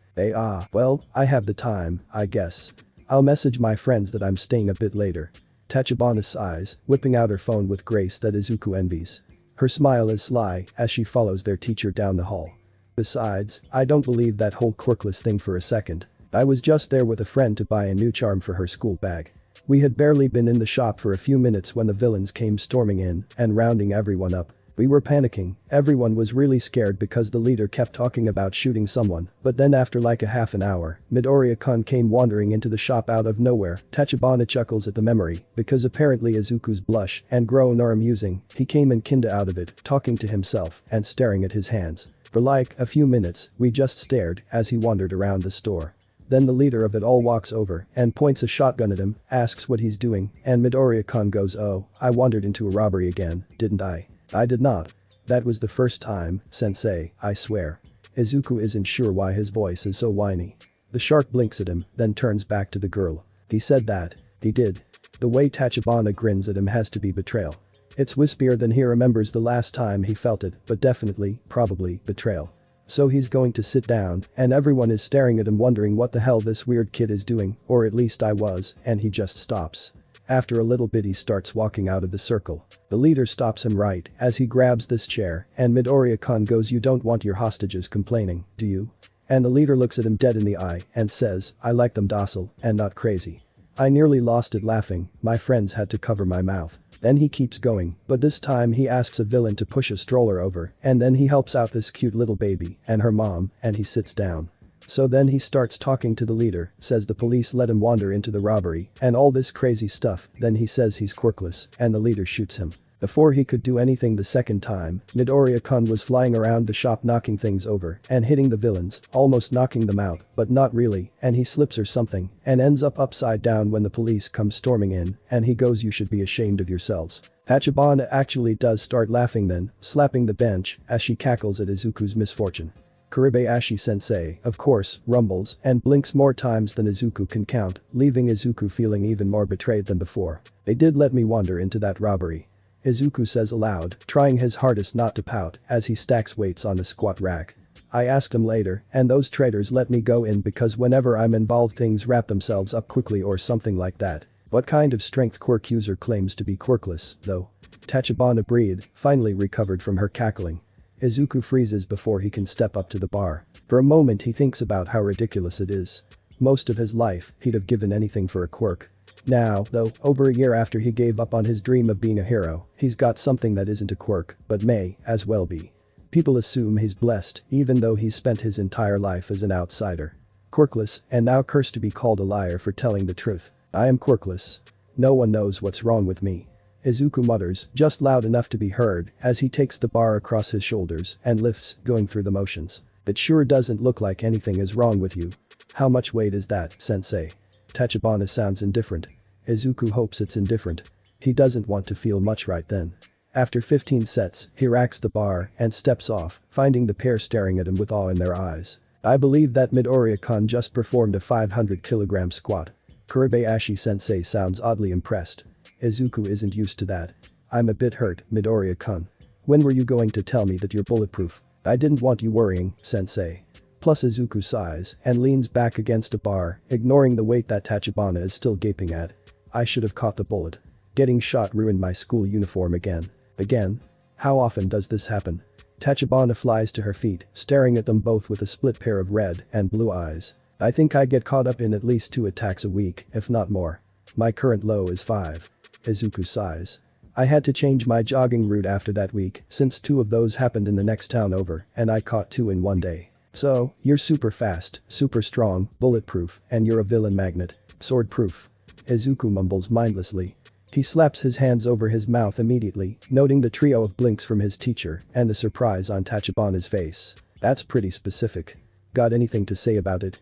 Well, I have the time, I guess. I'll message my friends that I'm staying a bit later. Tachibana sighs, whipping out her phone with grace that Izuku envies. Her smile is sly as she follows their teacher down the hall. Besides, I don't believe that whole quirkless thing for a second. I was just there with a friend to buy a new charm for her school bag. We had barely been in the shop for a few minutes when the villains came storming in and rounding everyone up. We were panicking, everyone was really scared because the leader kept talking about shooting someone, but then after like a half an hour, Midoriya-kun came wandering into the shop out of nowhere. Tachibana chuckles at the memory, because apparently Izuku's blush and groan are amusing, he came in kinda out of it, talking to himself and staring at his hands. For like a few minutes, we just stared as he wandered around the store. Then the leader of it all walks over and points a shotgun at him, asks what he's doing, and Midoriya-kun goes, "Oh, I wandered into a robbery again, didn't I?" "I did not. That was the first time, sensei, I swear." Izuku isn't sure why his voice is so whiny. The shark blinks at him, then turns back to the girl. "He said that. He did." The way Tachibana grins at him has to be betrayal. It's wispier than he remembers the last time he felt it, but definitely, probably, betrayal. So he's going to sit down, and everyone is staring at him wondering what the hell this weird kid is doing, or at least I was, and he just stops. After a little bit he starts walking out of the circle. The leader stops him right as he grabs this chair, and Midoriya-kun goes, "You don't want your hostages complaining, do you?" And the leader looks at him dead in the eye and says, "I like them docile and not crazy." I nearly lost it laughing, my friends had to cover my mouth. Then he keeps going, but this time he asks a villain to push a stroller over, and then he helps out this cute little baby and her mom, and he sits down. So then he starts talking to the leader, says the police let him wander into the robbery, and all this crazy stuff, then he says he's quirkless, and the leader shoots him. Before he could do anything the second time, Midoriya-kun was flying around the shop knocking things over and hitting the villains, almost knocking them out, but not really, and he slips or something and ends up upside down when the police come storming in, and he goes, "You should be ashamed of yourselves." Tachibana actually does start laughing then, slapping the bench as she cackles at Izuku's misfortune. Kobayashi-sensei, of course, rumbles and blinks more times than Izuku can count, leaving Izuku feeling even more betrayed than before. "They did let me wander into that robbery," Izuku says aloud, trying his hardest not to pout as he stacks weights on the squat rack. "I asked him later, and those traitors let me go in because whenever I'm involved things wrap themselves up quickly or something like that." What kind of strength quirk user claims to be quirkless, though? Tachibana breathed, finally recovered from her cackling. Izuku freezes before he can step up to the bar. For a moment he thinks about how ridiculous it is. Most of his life, he'd have given anything for a quirk. Now, though, over a year after he gave up on his dream of being a hero, he's got something that isn't a quirk, but may, as well be. People assume he's blessed, even though he's spent his entire life as an outsider. Quirkless, and now cursed to be called a liar for telling the truth. "I am quirkless. No one knows what's wrong with me." Izuku mutters, just loud enough to be heard, as he takes the bar across his shoulders and lifts, going through the motions. "It sure doesn't look like anything is wrong with you." "How much weight is that, sensei?" Tachibana sounds indifferent. Izuku hopes it's indifferent. He doesn't want to feel much right then. After 15 sets, he racks the bar and steps off, finding the pair staring at him with awe in their eyes. "I believe that Midoriya-kun just performed a 500-kilogram squat." Kobayashi-sensei sounds oddly impressed. Izuku isn't used to that. "I'm a bit hurt, Midoriya-kun. When were you going to tell me that you're bulletproof?" "I didn't want you worrying, sensei." Plus Izuku sighs and leans back against a bar, ignoring the weight that Tachibana is still gaping at. "I should have caught the bullet. Getting shot ruined my school uniform again." "Again? How often does this happen?" Tachibana flies to her feet, staring at them both with a split pair of red and blue eyes. "I think I get caught up in at least 2 attacks a week, if not more. My current low is 5. Izuku sighs. "I had to change my jogging route after that week since 2 of those happened in the next town over and I caught 2 in one day." "So, you're super fast, super strong, bulletproof, and you're a villain magnet. Swordproof." Izuku mumbles mindlessly. He slaps his hands over his mouth immediately, noting the trio of blinks from his teacher and the surprise on Tachibana's face. "That's pretty specific. Got anything to say about it?"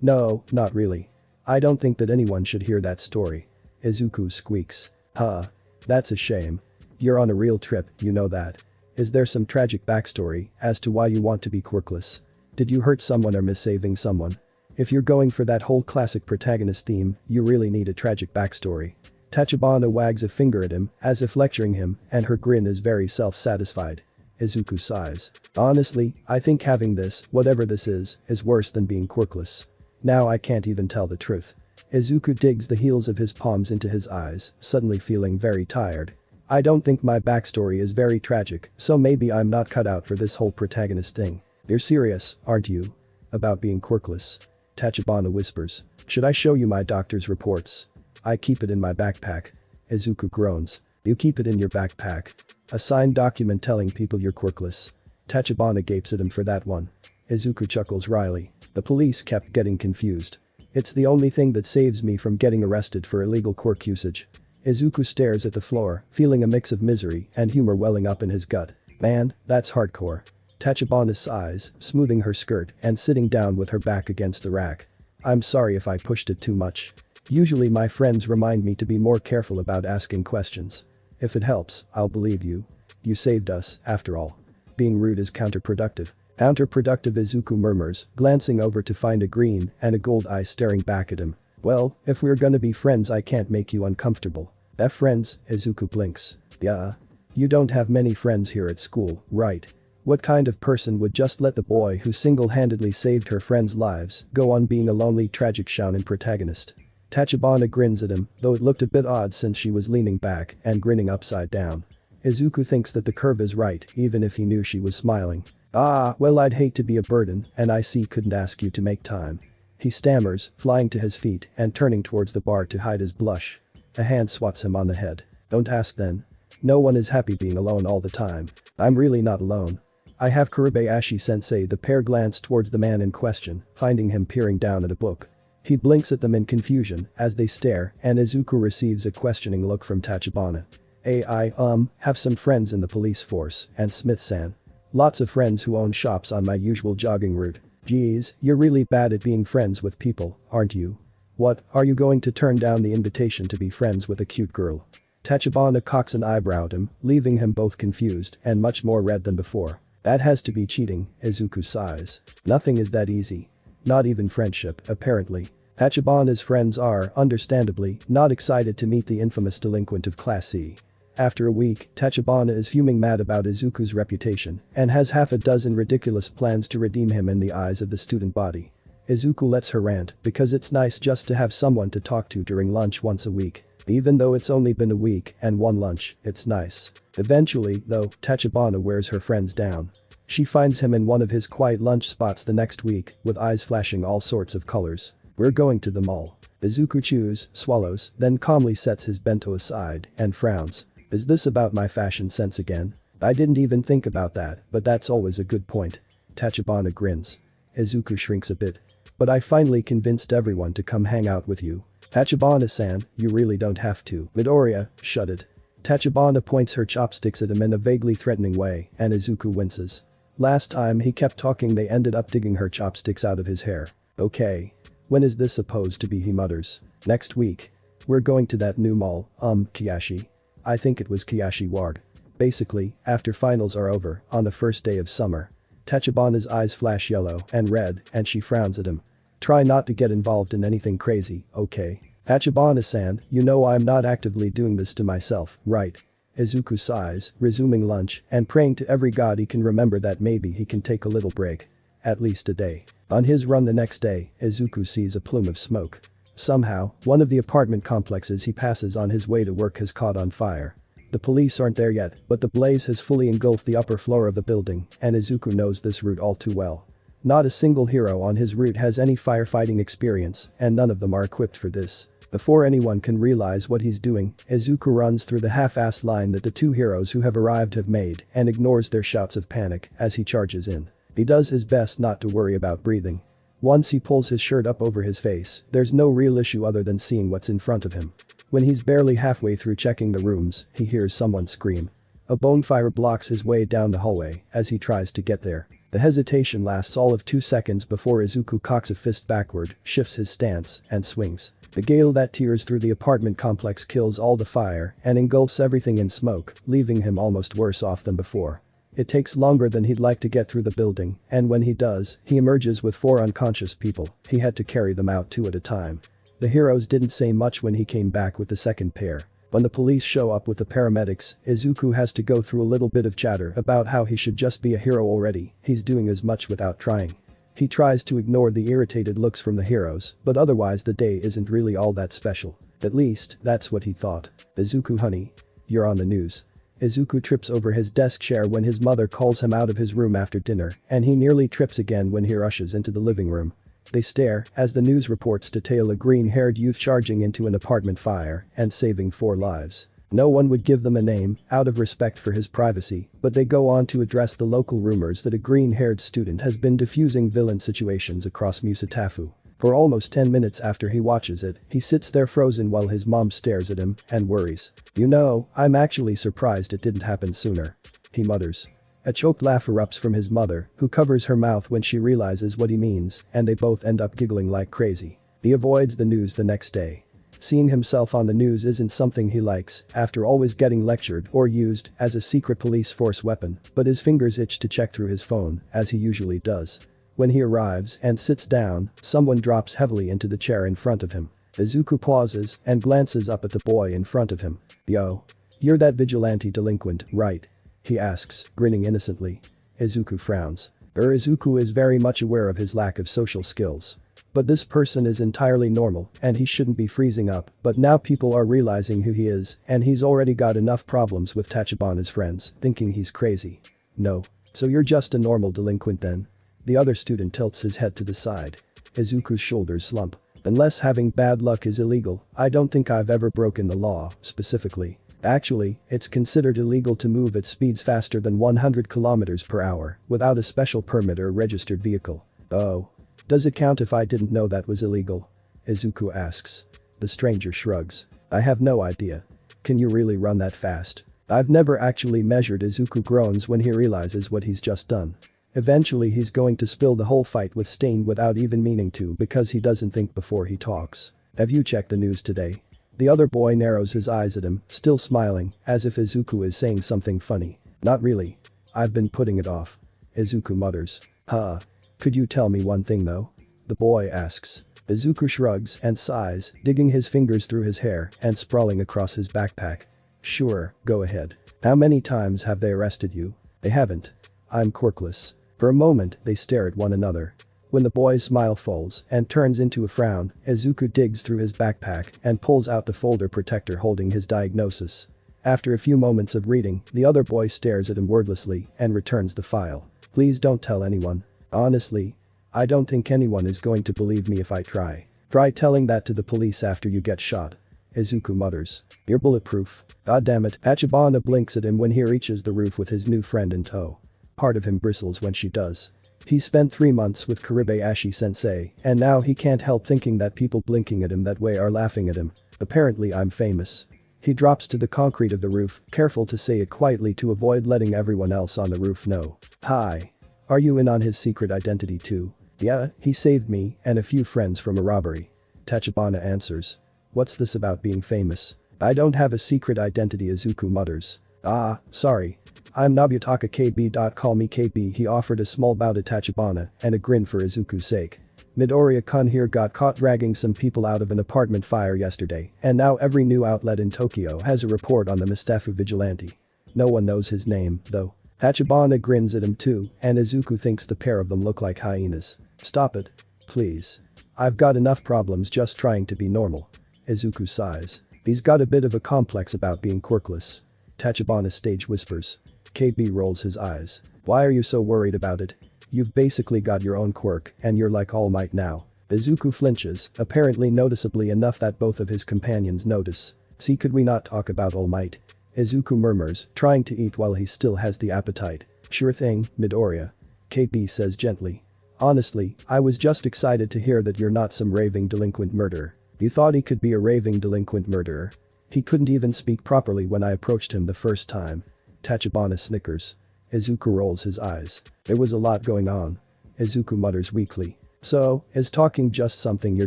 No, not really. I don't think that anyone should hear that story." Izuku squeaks. "Huh. That's a shame. You're on a real trip, you know that. Is there some tragic backstory as to why you want to be quirkless? Did you hurt someone or miss saving someone?" If you're going for that whole classic protagonist theme, you really need a tragic backstory. Tachibana wags a finger at him, as if lecturing him, and her grin is very self-satisfied. Izuku sighs. Honestly, I think having this, whatever this is worse than being quirkless. Now I can't even tell the truth. Izuku digs the heels of his palms into his eyes, suddenly feeling very tired. I don't think my backstory is very tragic, so maybe I'm not cut out for this whole protagonist thing. You're serious, aren't you? About being quirkless. Tachibana whispers. Should I show you my doctor's reports? I keep it in my backpack. Izuku groans. You keep it in your backpack. A signed document telling people you're quirkless. Tachibana gapes at him for that one. Izuku chuckles wryly. The police kept getting confused. It's the only thing that saves me from getting arrested for illegal quirk usage. Izuku stares at the floor, feeling a mix of misery and humor welling up in his gut. Man, that's hardcore. Tachibana sighs, smoothing her skirt and sitting down with her back against the rack. I'm sorry if I pushed it too much. Usually my friends remind me to be more careful about asking questions. If it helps, I'll believe you. You saved us, after all. Being rude is counterproductive. Counterproductive, Izuku murmurs, glancing over to find a green and a gold eye staring back at him. Well, if we're gonna be friends I can't make you uncomfortable. Friends? Izuku blinks. Yeah. You don't have many friends here at school, right? What kind of person would just let the boy who single-handedly saved her friends' lives go on being a lonely tragic shounen protagonist? Tachibana grins at him, though it looked a bit odd since she was leaning back and grinning upside down. Izuku thinks that the curve is right even if he knew she was smiling. Ah, well I'd hate to be a burden and I couldn't ask you to make time. He stammers, flying to his feet and turning towards the bar to hide his blush. A hand swats him on the head. Don't ask then. No one is happy being alone all the time. I'm really not alone. I have Kurabayashi-sensei. The pair glance towards the man in question, finding him peering down at a book. He blinks at them in confusion as they stare and Izuku receives a questioning look from Tachibana. I have some friends in the police force and Smith-san. Lots of friends who own shops on my usual jogging route. Geez, you're really bad at being friends with people, aren't you? What, are you going to turn down the invitation to be friends with a cute girl? Tachibana cocks an eyebrow at him, leaving him both confused and much more red than before. That has to be cheating, Izuku sighs. Nothing is that easy. Not even friendship, apparently. Tachibana's friends are, understandably, not excited to meet the infamous delinquent of Class C. After a week, Tachibana is fuming mad about Izuku's reputation and has half a dozen ridiculous plans to redeem him in the eyes of the student body. Izuku lets her rant because it's nice just to have someone to talk to during lunch once a week. Even though it's only been a week and one lunch, it's nice. Eventually, though, Tachibana wears her friends down. She finds him in one of his quiet lunch spots the next week, with eyes flashing all sorts of colors. We're going to the mall. Izuku chews, swallows, then calmly sets his bento aside and frowns. Is this about my fashion sense again? I didn't even think about that, but that's always a good point. Tachibana grins. Izuku shrinks a bit. But I finally convinced everyone to come hang out with you. Tachibana-san, you really don't have to. Midoriya, shut it. Tachibana points her chopsticks at him in a vaguely threatening way and Izuku winces. Last time he kept talking they ended up digging her chopsticks out of his hair. Okay. When is this supposed to be, he mutters. Next week. We're going to that new mall, Kiyashi. I think it was Kiyashi Ward. Basically, after finals are over, on the first day of summer. Tachibana's eyes flash yellow and red and she frowns at him. Try not to get involved in anything crazy, okay? Tachibana-san, you know I'm not actively doing this to myself, right? Izuku sighs, resuming lunch and praying to every god he can remember that maybe he can take a little break. At least a day. On his run the next day, Izuku sees a plume of smoke. Somehow, one of the apartment complexes he passes on his way to work has caught on fire. The police aren't there yet, but the blaze has fully engulfed the upper floor of the building and Izuku knows this route all too well. Not a single hero on his route has any firefighting experience and none of them are equipped for this. Before anyone can realize what he's doing, Izuku runs through the half-assed line that the two heroes who have arrived have made and ignores their shouts of panic as he charges in. He does his best not to worry about breathing. Once he pulls his shirt up over his face, there's no real issue other than seeing what's in front of him. When he's barely halfway through checking the rooms, he hears someone scream. A bonfire blocks his way down the hallway as he tries to get there. The hesitation lasts all of 2 seconds before Izuku cocks a fist backward, shifts his stance, and swings. The gale that tears through the apartment complex kills all the fire and engulfs everything in smoke, leaving him almost worse off than before. It takes longer than he'd like to get through the building, and when he does, he emerges with 4 unconscious people. He had to carry them out 2 at a time. The heroes didn't say much when he came back with the second pair. When the police show up with the paramedics, Izuku has to go through a little bit of chatter about how he should just be a hero already. He's doing as much without trying. He tries to ignore the irritated looks from the heroes, but otherwise the day isn't really all that special. At least, that's what he thought. Izuku honey. You're on the news. Izuku trips over his desk chair when his mother calls him out of his room after dinner, and he nearly trips again when he rushes into the living room. They stare as the news reports detail a green-haired youth charging into an apartment fire and saving 4 lives. No one would give them a name, out of respect for his privacy, but they go on to address the local rumors that a green-haired student has been diffusing villain situations across Musatafu. For almost 10 minutes after he watches it, he sits there frozen while his mom stares at him and worries. You know, I'm actually surprised it didn't happen sooner. He mutters. A choked laugh erupts from his mother, who covers her mouth when she realizes what he means, and they both end up giggling like crazy. He avoids the news the next day. Seeing himself on the news isn't something he likes, after always getting lectured or used as a secret police force weapon, but his fingers itch to check through his phone, as he usually does. When he arrives and sits down, someone drops heavily into the chair in front of him. Izuku pauses and glances up at the boy in front of him. Yo. You're that vigilante delinquent, right? He asks, grinning innocently. Izuku frowns. Izuku is very much aware of his lack of social skills. But this person is entirely normal, and he shouldn't be freezing up, but now people are realizing who he is, and he's already got enough problems with Tachibana's friends, thinking he's crazy. No. So you're just a normal delinquent then? The other student tilts his head to the side. Izuku's shoulders slump. Unless having bad luck is illegal, I don't think I've ever broken the law, specifically. Actually, it's considered illegal to move at speeds faster than 100 km per hour without a special permit or registered vehicle. Oh. Does it count if I didn't know that was illegal? Izuku asks. The stranger shrugs. I have no idea. Can you really run that fast? I've never actually measured. Izuku groans when he realizes what he's just done. Eventually he's going to spill the whole fight with Stain without even meaning to because he doesn't think before he talks. Have you checked the news today? The other boy narrows his eyes at him, still smiling, as if Izuku is saying something funny. Not really. I've been putting it off. Izuku mutters. Huh. Could you tell me one thing though? The boy asks. Izuku shrugs and sighs, digging his fingers through his hair and sprawling across his backpack. Sure, go ahead. How many times have they arrested you? They haven't. I'm quirkless. For a moment, they stare at one another. When the boy's smile falls and turns into a frown, Izuku digs through his backpack and pulls out the folder protector holding his diagnosis. After a few moments of reading, the other boy stares at him wordlessly and returns the file. Please don't tell anyone. Honestly, I don't think anyone is going to believe me if I try. Try telling that to the police after you get shot. Izuku mutters. You're bulletproof. God damn it. Tachibana blinks at him when he reaches the roof with his new friend in tow. Part of him bristles when she does. He spent 3 months with Karibayashi-sensei, and now he can't help thinking that people blinking at him that way are laughing at him. Apparently I'm famous. He drops to the concrete of the roof, careful to say it quietly to avoid letting everyone else on the roof know. Hi. Are you in on his secret identity too? Yeah, he saved me and a few friends from a robbery. Tachibana answers. What's this about being famous? I don't have a secret identity, Izuku mutters. Ah, sorry. I'm Nobutaka KB. Call me KB. He offered a small bow to Tachibana and a grin for Izuku's sake. Midoriya-kun here got caught dragging some people out of an apartment fire yesterday, and now every new outlet in Tokyo has a report on the Mustafa vigilante. No one knows his name, though. Tachibana grins at him too, and Izuku thinks the pair of them look like hyenas. Stop it. Please. I've got enough problems just trying to be normal. Izuku sighs. He's got a bit of a complex about being quirkless. Tachibana stage whispers. KB rolls his eyes. Why are you so worried about it? You've basically got your own quirk, and you're like All Might now. Izuku flinches, apparently noticeably enough that both of his companions notice. See, could we not talk about All Might? Izuku murmurs, trying to eat while he still has the appetite. Sure thing, Midoriya. KB says gently. Honestly, I was just excited to hear that you're not some raving delinquent murderer. You thought he could be a raving delinquent murderer? He couldn't even speak properly when I approached him the first time. Tachibana snickers. Izuku rolls his eyes. There was a lot going on. Izuku mutters weakly. So, is talking just something you're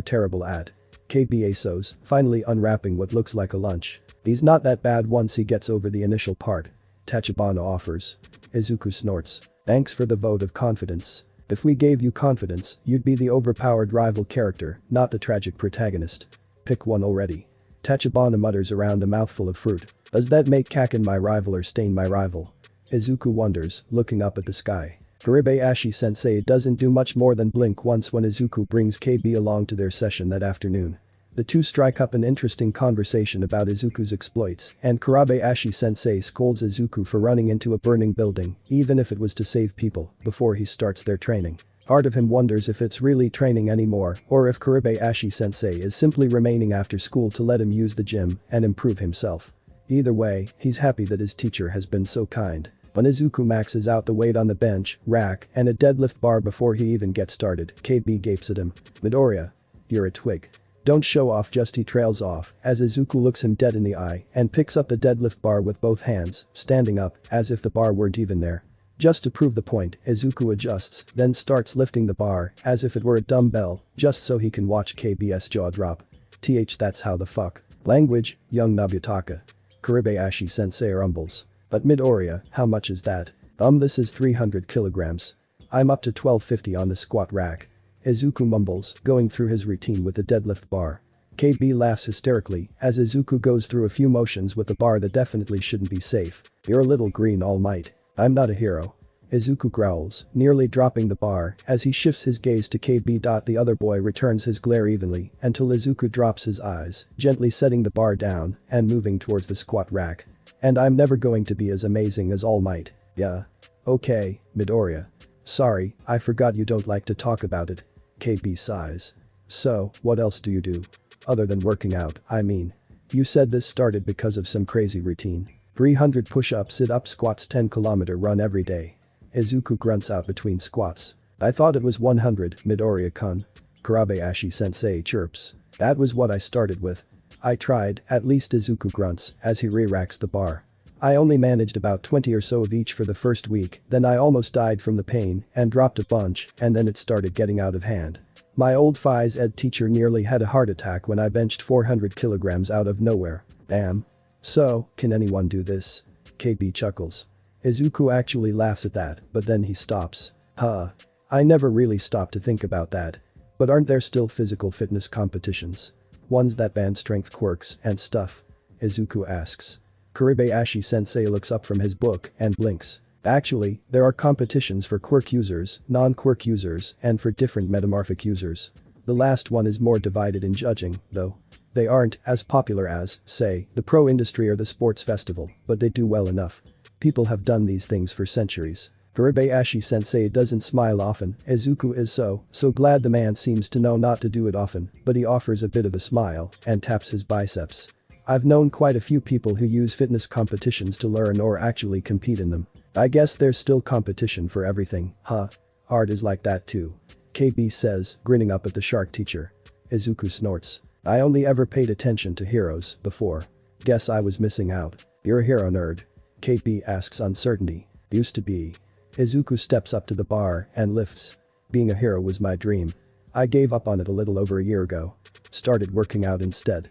terrible at? KB asos, finally unwrapping what looks like a lunch. He's not that bad once he gets over the initial part. Tachibana offers. Izuku snorts. Thanks for the vote of confidence. If we gave you confidence, you'd be the overpowered rival character, not the tragic protagonist. Pick one already. Tachibana mutters around a mouthful of fruit. Does that make Kaken my rival or Stain my rival? Izuku wonders, looking up at the sky. Korebayashi-sensei doesn't do much more than blink once when Izuku brings KB along to their session that afternoon. The two strike up an interesting conversation about Izuku's exploits, and Korebayashi-sensei scolds Izuku for running into a burning building, even if it was to save people, before he starts their training. Part of him wonders if it's really training anymore, or if Korebayashi-sensei is simply remaining after school to let him use the gym and improve himself. Either way, he's happy that his teacher has been so kind. When Izuku maxes out the weight on the bench, rack, and a deadlift bar before he even gets started, KB gapes at him. Midoriya. You're a twig. Don't show off, just he trails off, as Izuku looks him dead in the eye and picks up the deadlift bar with both hands, standing up, as if the bar weren't even there. Just to prove the point, Izuku adjusts, then starts lifting the bar, as if it were a dumbbell, just so he can watch KB's jaw drop. That's how the fuck. Language, young Nobutaka. Korebayashi-sensei rumbles. But Midoriya, how much is that? This is 300 kilograms. I'm up to 1250 on the squat rack. Izuku mumbles, going through his routine with the deadlift bar. KB laughs hysterically as Izuku goes through a few motions with the bar that definitely shouldn't be safe. You're a little green all might. I'm not a hero. Izuku growls, nearly dropping the bar as he shifts his gaze to KB. The other boy returns his glare evenly until Izuku drops his eyes, gently setting the bar down and moving towards the squat rack. And I'm never going to be as amazing as All Might. Yeah. Okay, Midoriya. Sorry, I forgot you don't like to talk about it. KB sighs. So, what else do you do? Other than working out, I mean. You said this started because of some crazy routine. 300 push-ups, sit-ups, squats, 10-kilometer run every day. Izuku grunts out between squats. I thought it was 100, Midoriya-kun. Korebayashi-sensei chirps. That was what I started with. I tried, at least Izuku grunts, as he re-racks the bar. I only managed about 20 or so of each for the first week, then I almost died from the pain and dropped a bunch, and then it started getting out of hand. My old phys ed teacher nearly had a heart attack when I benched 400 kilograms out of nowhere. Damn. So, can anyone do this? KB chuckles. Izuku actually laughs at that, but then he stops. Huh. I never really stopped to think about that. But aren't there still physical fitness competitions? Ones that ban strength quirks and stuff? Izuku asks. Korebayashi-sensei looks up from his book and blinks. Actually, there are competitions for quirk users, non-quirk users, and for different metamorphic users. The last one is more divided in judging, though. They aren't as popular as, say, the pro industry or the sports festival, but they do well enough. People have done these things for centuries. Korebayashi-sensei doesn't smile often. Izuku is so glad the man seems to know not to do it often, but he offers a bit of a smile and taps his biceps. I've known quite a few people who use fitness competitions to learn or actually compete in them. I guess there's still competition for everything, huh? Art is like that too. KB says, grinning up at the shark teacher. Izuku snorts. I only ever paid attention to heroes before. Guess I was missing out. You're a hero nerd. KB asks uncertainty. Used to be. Izuku steps up to the bar and lifts. Being a hero was my dream. I gave up on it a little over a year ago. Started working out instead.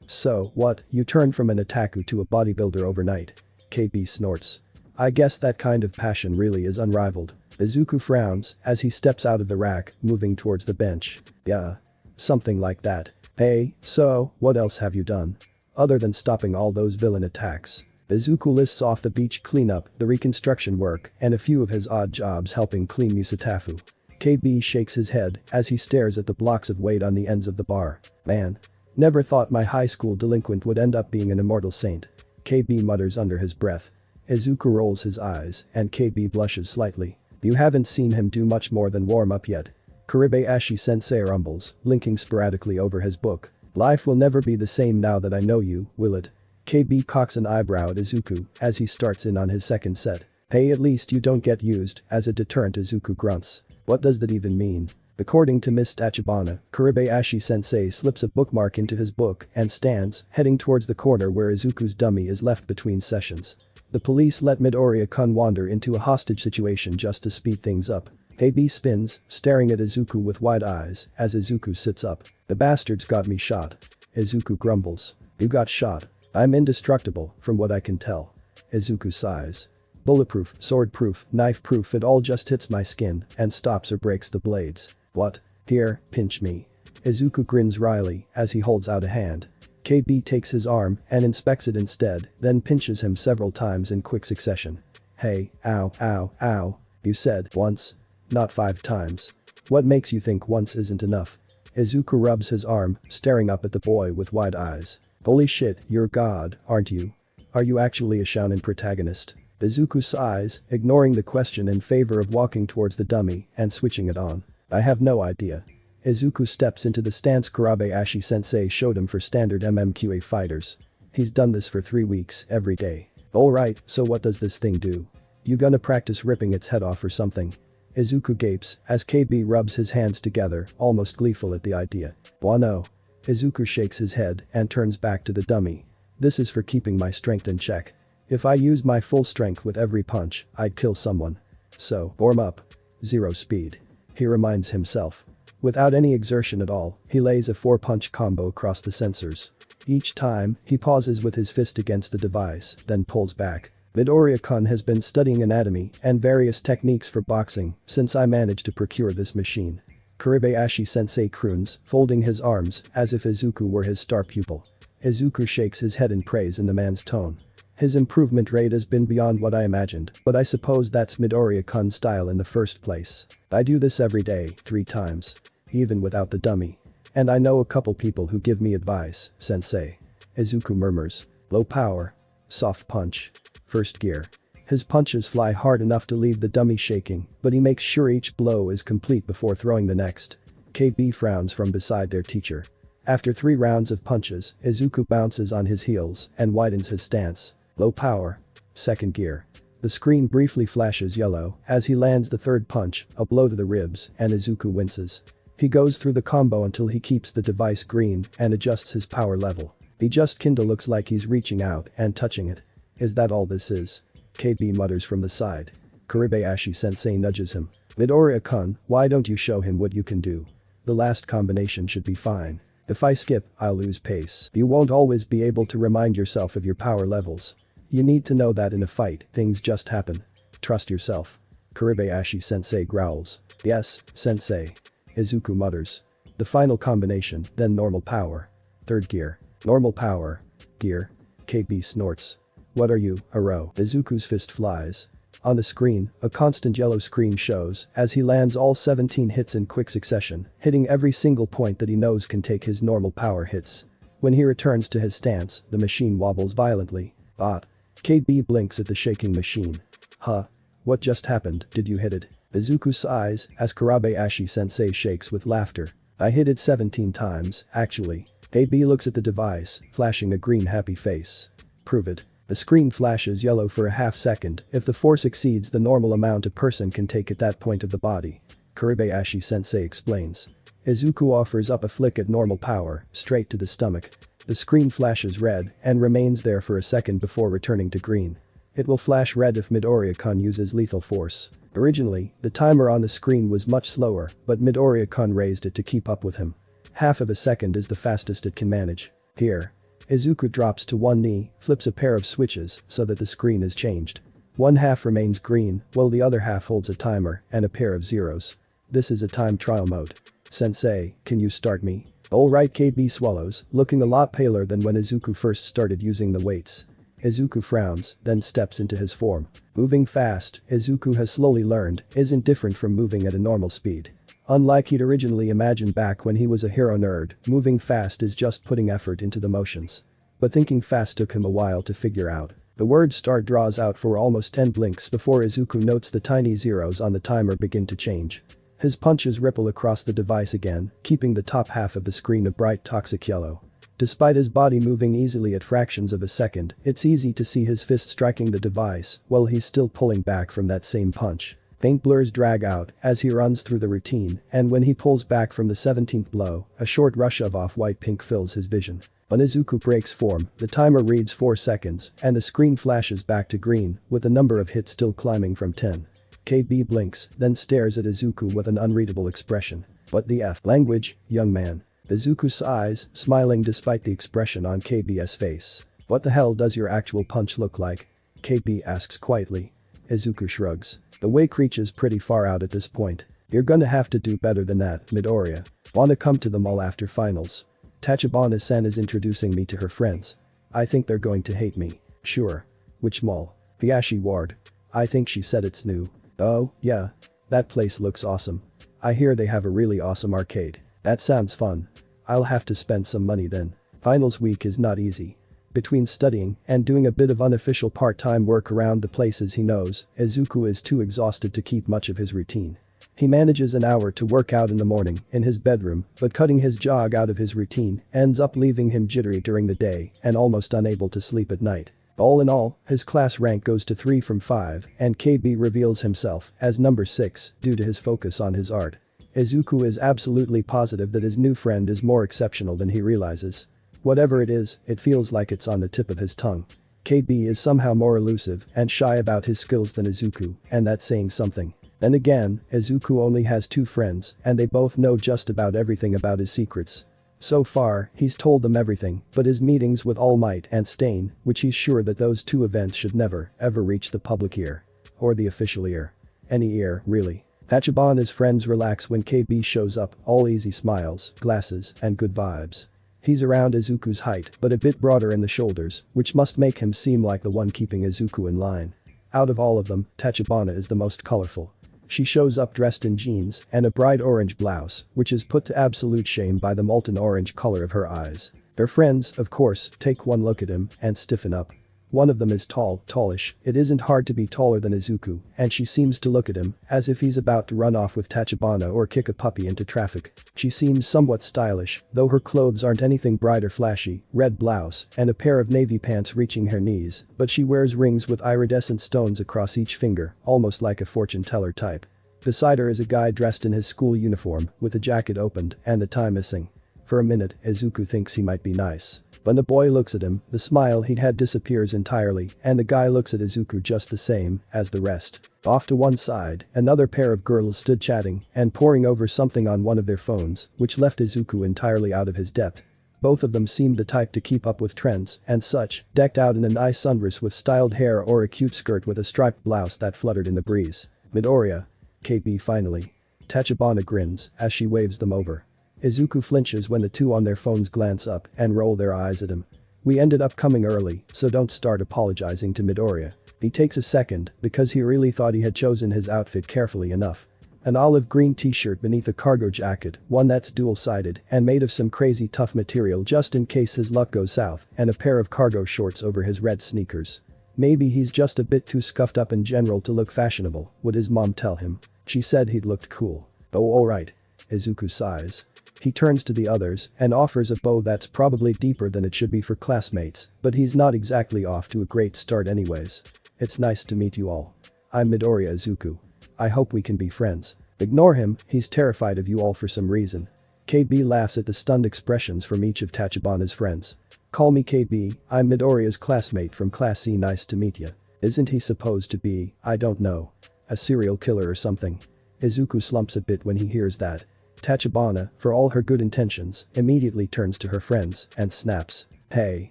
So, what, you turned from an otaku to a bodybuilder overnight? KB snorts. I guess that kind of passion really is unrivaled. Izuku frowns as he steps out of the rack, moving towards the bench. Yeah. Something like that. Hey, so, what else have you done? Other than stopping all those villain attacks. Izuku lists off the beach cleanup, the reconstruction work, and a few of his odd jobs helping clean Musatafu. KB shakes his head as he stares at the blocks of weight on the ends of the bar. Man. Never thought my high school delinquent would end up being an immortal saint. KB mutters under his breath. Izuku rolls his eyes and KB blushes slightly. You haven't seen him do much more than warm up yet. Korebayashi-sensei rumbles, blinking sporadically over his book. Life will never be the same now that I know you, will it? KB cocks an eyebrow at Izuku as he starts in on his second set. Hey, at least you don't get used as a deterrent. Izuku grunts. What does that even mean? According to Miss Tachibana, Korebayashi-sensei slips a bookmark into his book and stands, heading towards the corner where Izuku's dummy is left between sessions. The police let Midoriya-kun wander into a hostage situation just to speed things up. KB spins, staring at Izuku with wide eyes as Izuku sits up. The bastards got me shot. Izuku grumbles. You got shot. I'm indestructible, from what I can tell. Izuku sighs. Bulletproof, sword-proof, knife-proof, it all just hits my skin and stops or breaks the blades. What? Here, pinch me. Izuku grins wryly as he holds out a hand. KB takes his arm and inspects it instead, then pinches him several times in quick succession. Hey, ow, ow, ow. You said once? Not 5 times. What makes you think once isn't enough? Izuku rubs his arm, staring up at the boy with wide eyes. Holy shit, you're God, aren't you? Are you actually a shounen protagonist? Izuku sighs, ignoring the question in favor of walking towards the dummy and switching it on. I have no idea. Izuku steps into the stance Kurabayashi-sensei showed him for standard MMQA fighters. He's done this for 3 weeks, every day. Alright, so what does this thing do? You gonna practice ripping its head off or something? Izuku gapes as KB rubs his hands together, almost gleeful at the idea. Why no? Izuku shakes his head and turns back to the dummy. This is for keeping my strength in check. If I used my full strength with every punch, I'd kill someone. So, warm up. 0 speed. He reminds himself. Without any exertion at all, he lays a 4-punch combo across the sensors. Each time, he pauses with his fist against the device, then pulls back. Midoriya-kun has been studying anatomy and various techniques for boxing since I managed to procure this machine. Kurabayashi-sensei croons, folding his arms as if Izuku were his star pupil. Izuku shakes his head in praise in the man's tone. His improvement rate has been beyond what I imagined, but I suppose that's Midoriya-kun's style in the first place. I do this every day, 3 times. Even without the dummy. And I know a couple people who give me advice, sensei. Izuku murmurs. Low power. Soft punch. First gear. His punches fly hard enough to leave the dummy shaking, but he makes sure each blow is complete before throwing the next. KB frowns from beside their teacher. After 3 rounds of punches, Izuku bounces on his heels and widens his stance. Low power. Second gear. The screen briefly flashes yellow as he lands the 3rd punch, a blow to the ribs, and Izuku winces. He goes through the combo until he keeps the device green and adjusts his power level. He just kinda looks like he's reaching out and touching it. Is that all this is? KB mutters from the side. Kurabayashi-sensei nudges him. Midoriya-kun, why don't you show him what you can do? The last combination should be fine. If I skip, I'll lose pace. You won't always be able to remind yourself of your power levels. You need to know that in a fight, things just happen. Trust yourself. Kurabayashi-sensei growls. Yes, sensei. Izuku mutters. The final combination, then normal power. 3rd gear. Normal power. Gear. KB snorts. What are you, a row? Izuku's fist flies. On the screen, a constant yellow screen shows as he lands all 17 hits in quick succession, hitting every single point that he knows can take his normal power hits. When he returns to his stance, the machine wobbles violently. KB blinks at the shaking machine. Huh? What just happened, did you hit it? Izuku sighs as Kurabayashi-sensei shakes with laughter. I hit it 17 times, actually. KB looks at the device, flashing a green happy face. Prove it. The screen flashes yellow for a half second if the force exceeds the normal amount a person can take at that point of the body. Kurabayashi-sensei explains. Izuku offers up a flick at normal power, straight to the stomach. The screen flashes red and remains there for a second before returning to green. It will flash red if Midoriya-kun uses lethal force. Originally, the timer on the screen was much slower, but Midoriya-kun raised it to keep up with him. Half of a second is the fastest it can manage. Here. Izuku drops to one knee, flips a pair of switches so that the screen is changed. One half remains green, while the other half holds a timer and a pair of zeros. This is a time trial mode. Sensei, can you start me? Alright, KB swallows, looking a lot paler than when Izuku first started using the weights. Izuku frowns, then steps into his form. Moving fast, Izuku has slowly learned, isn't different from moving at a normal speed. Unlike he'd originally imagined back when he was a hero nerd, moving fast is just putting effort into the motions. But thinking fast took him a while to figure out. The word start draws out for almost 10 blinks before Izuku notes the tiny zeros on the timer begin to change. His punches ripple across the device again, keeping the top half of the screen a bright toxic yellow. Despite his body moving easily at fractions of a second, it's easy to see his fist striking the device while he's still pulling back from that same punch. Faint blurs drag out as he runs through the routine, and when he pulls back from the 17th blow, a short rush of off-white pink fills his vision. When Izuku breaks form, the timer reads 4 seconds, and the screen flashes back to green, with the number of hits still climbing from 10. KB blinks, then stares at Izuku with an unreadable expression. What the F language, young man? Izuku sighs, smiling despite the expression on KB's face. What the hell does your actual punch look like? KB asks quietly. Izuku shrugs. The wake reaches pretty far out at this point. You're gonna have to do better than that, Midoriya. Wanna come to the mall after finals? Tachibana-san is introducing me to her friends. I think they're going to hate me. Sure. Which mall? Hiyashi Ward. I think she said it's new. Oh, yeah. That place looks awesome. I hear they have a really awesome arcade. That sounds fun. I'll have to spend some money then. Finals week is not easy. Between studying and doing a bit of unofficial part-time work around the places he knows, Izuku is too exhausted to keep much of his routine. He manages an hour to work out in the morning in his bedroom, but cutting his jog out of his routine ends up leaving him jittery during the day and almost unable to sleep at night. All in all, his class rank goes to 3 from 5 and KB reveals himself as number 6 due to his focus on his art. Izuku is absolutely positive that his new friend is more exceptional than he realizes. Whatever it is, it feels like it's on the tip of his tongue. KB is somehow more elusive and shy about his skills than Izuku, and that's saying something. Then again, Izuku only has 2 friends and they both know just about everything about his secrets. So far, he's told them everything but his meetings with All Might and Stain, which he's sure that those 2 events should never, ever reach the public ear. Or the official ear. Any ear, really. Tachibana's friends relax when KB shows up, all easy smiles, glasses, and good vibes. He's around Izuku's height but a bit broader in the shoulders, which must make him seem like the one keeping Izuku in line. Out of all of them, Tachibana is the most colorful. She shows up dressed in jeans and a bright orange blouse, which is put to absolute shame by the molten orange color of her eyes. Her friends, of course, take one look at him and stiffen up. One of them is tallish, it isn't hard to be taller than Izuku, and she seems to look at him as if he's about to run off with Tachibana or kick a puppy into traffic. She seems somewhat stylish, though her clothes aren't anything bright or flashy, red blouse and a pair of navy pants reaching her knees, but she wears rings with iridescent stones across each finger, almost like a fortune teller type. Beside her is a guy dressed in his school uniform with the jacket opened and the tie missing. For a minute, Izuku thinks he might be nice. When the boy looks at him, the smile he'd had disappears entirely and the guy looks at Izuku just the same as the rest. Off to one side, another pair of girls stood chatting and poring over something on one of their phones, which left Izuku entirely out of his depth. Both of them seemed the type to keep up with trends and such, decked out in a nice sundress with styled hair or a cute skirt with a striped blouse that fluttered in the breeze. Midoriya. KB finally. Tachibana grins as she waves them over. Izuku flinches when the 2 on their phones glance up and roll their eyes at him. We ended up coming early, so don't start apologizing to Midoriya. He takes a second because he really thought he had chosen his outfit carefully enough. An olive green t-shirt beneath a cargo jacket, one that's dual-sided and made of some crazy tough material just in case his luck goes south, and a pair of cargo shorts over his red sneakers. Maybe he's just a bit too scuffed up in general to look fashionable, would his mom tell him. She said he'd looked cool. Oh, alright. Izuku sighs. He turns to the others and offers a bow that's probably deeper than it should be for classmates, but he's not exactly off to a great start anyways. It's nice to meet you all. I'm Midoriya Izuku. I hope we can be friends. Ignore him, he's terrified of you all for some reason. KB laughs at the stunned expressions from each of Tachibana's friends. Call me KB, I'm Midoriya's classmate from Class C. Nice to meet ya. Isn't he supposed to be, I don't know, a serial killer or something? Izuku slumps a bit when he hears that. Tachibana, for all her good intentions, immediately turns to her friends and snaps. Hey.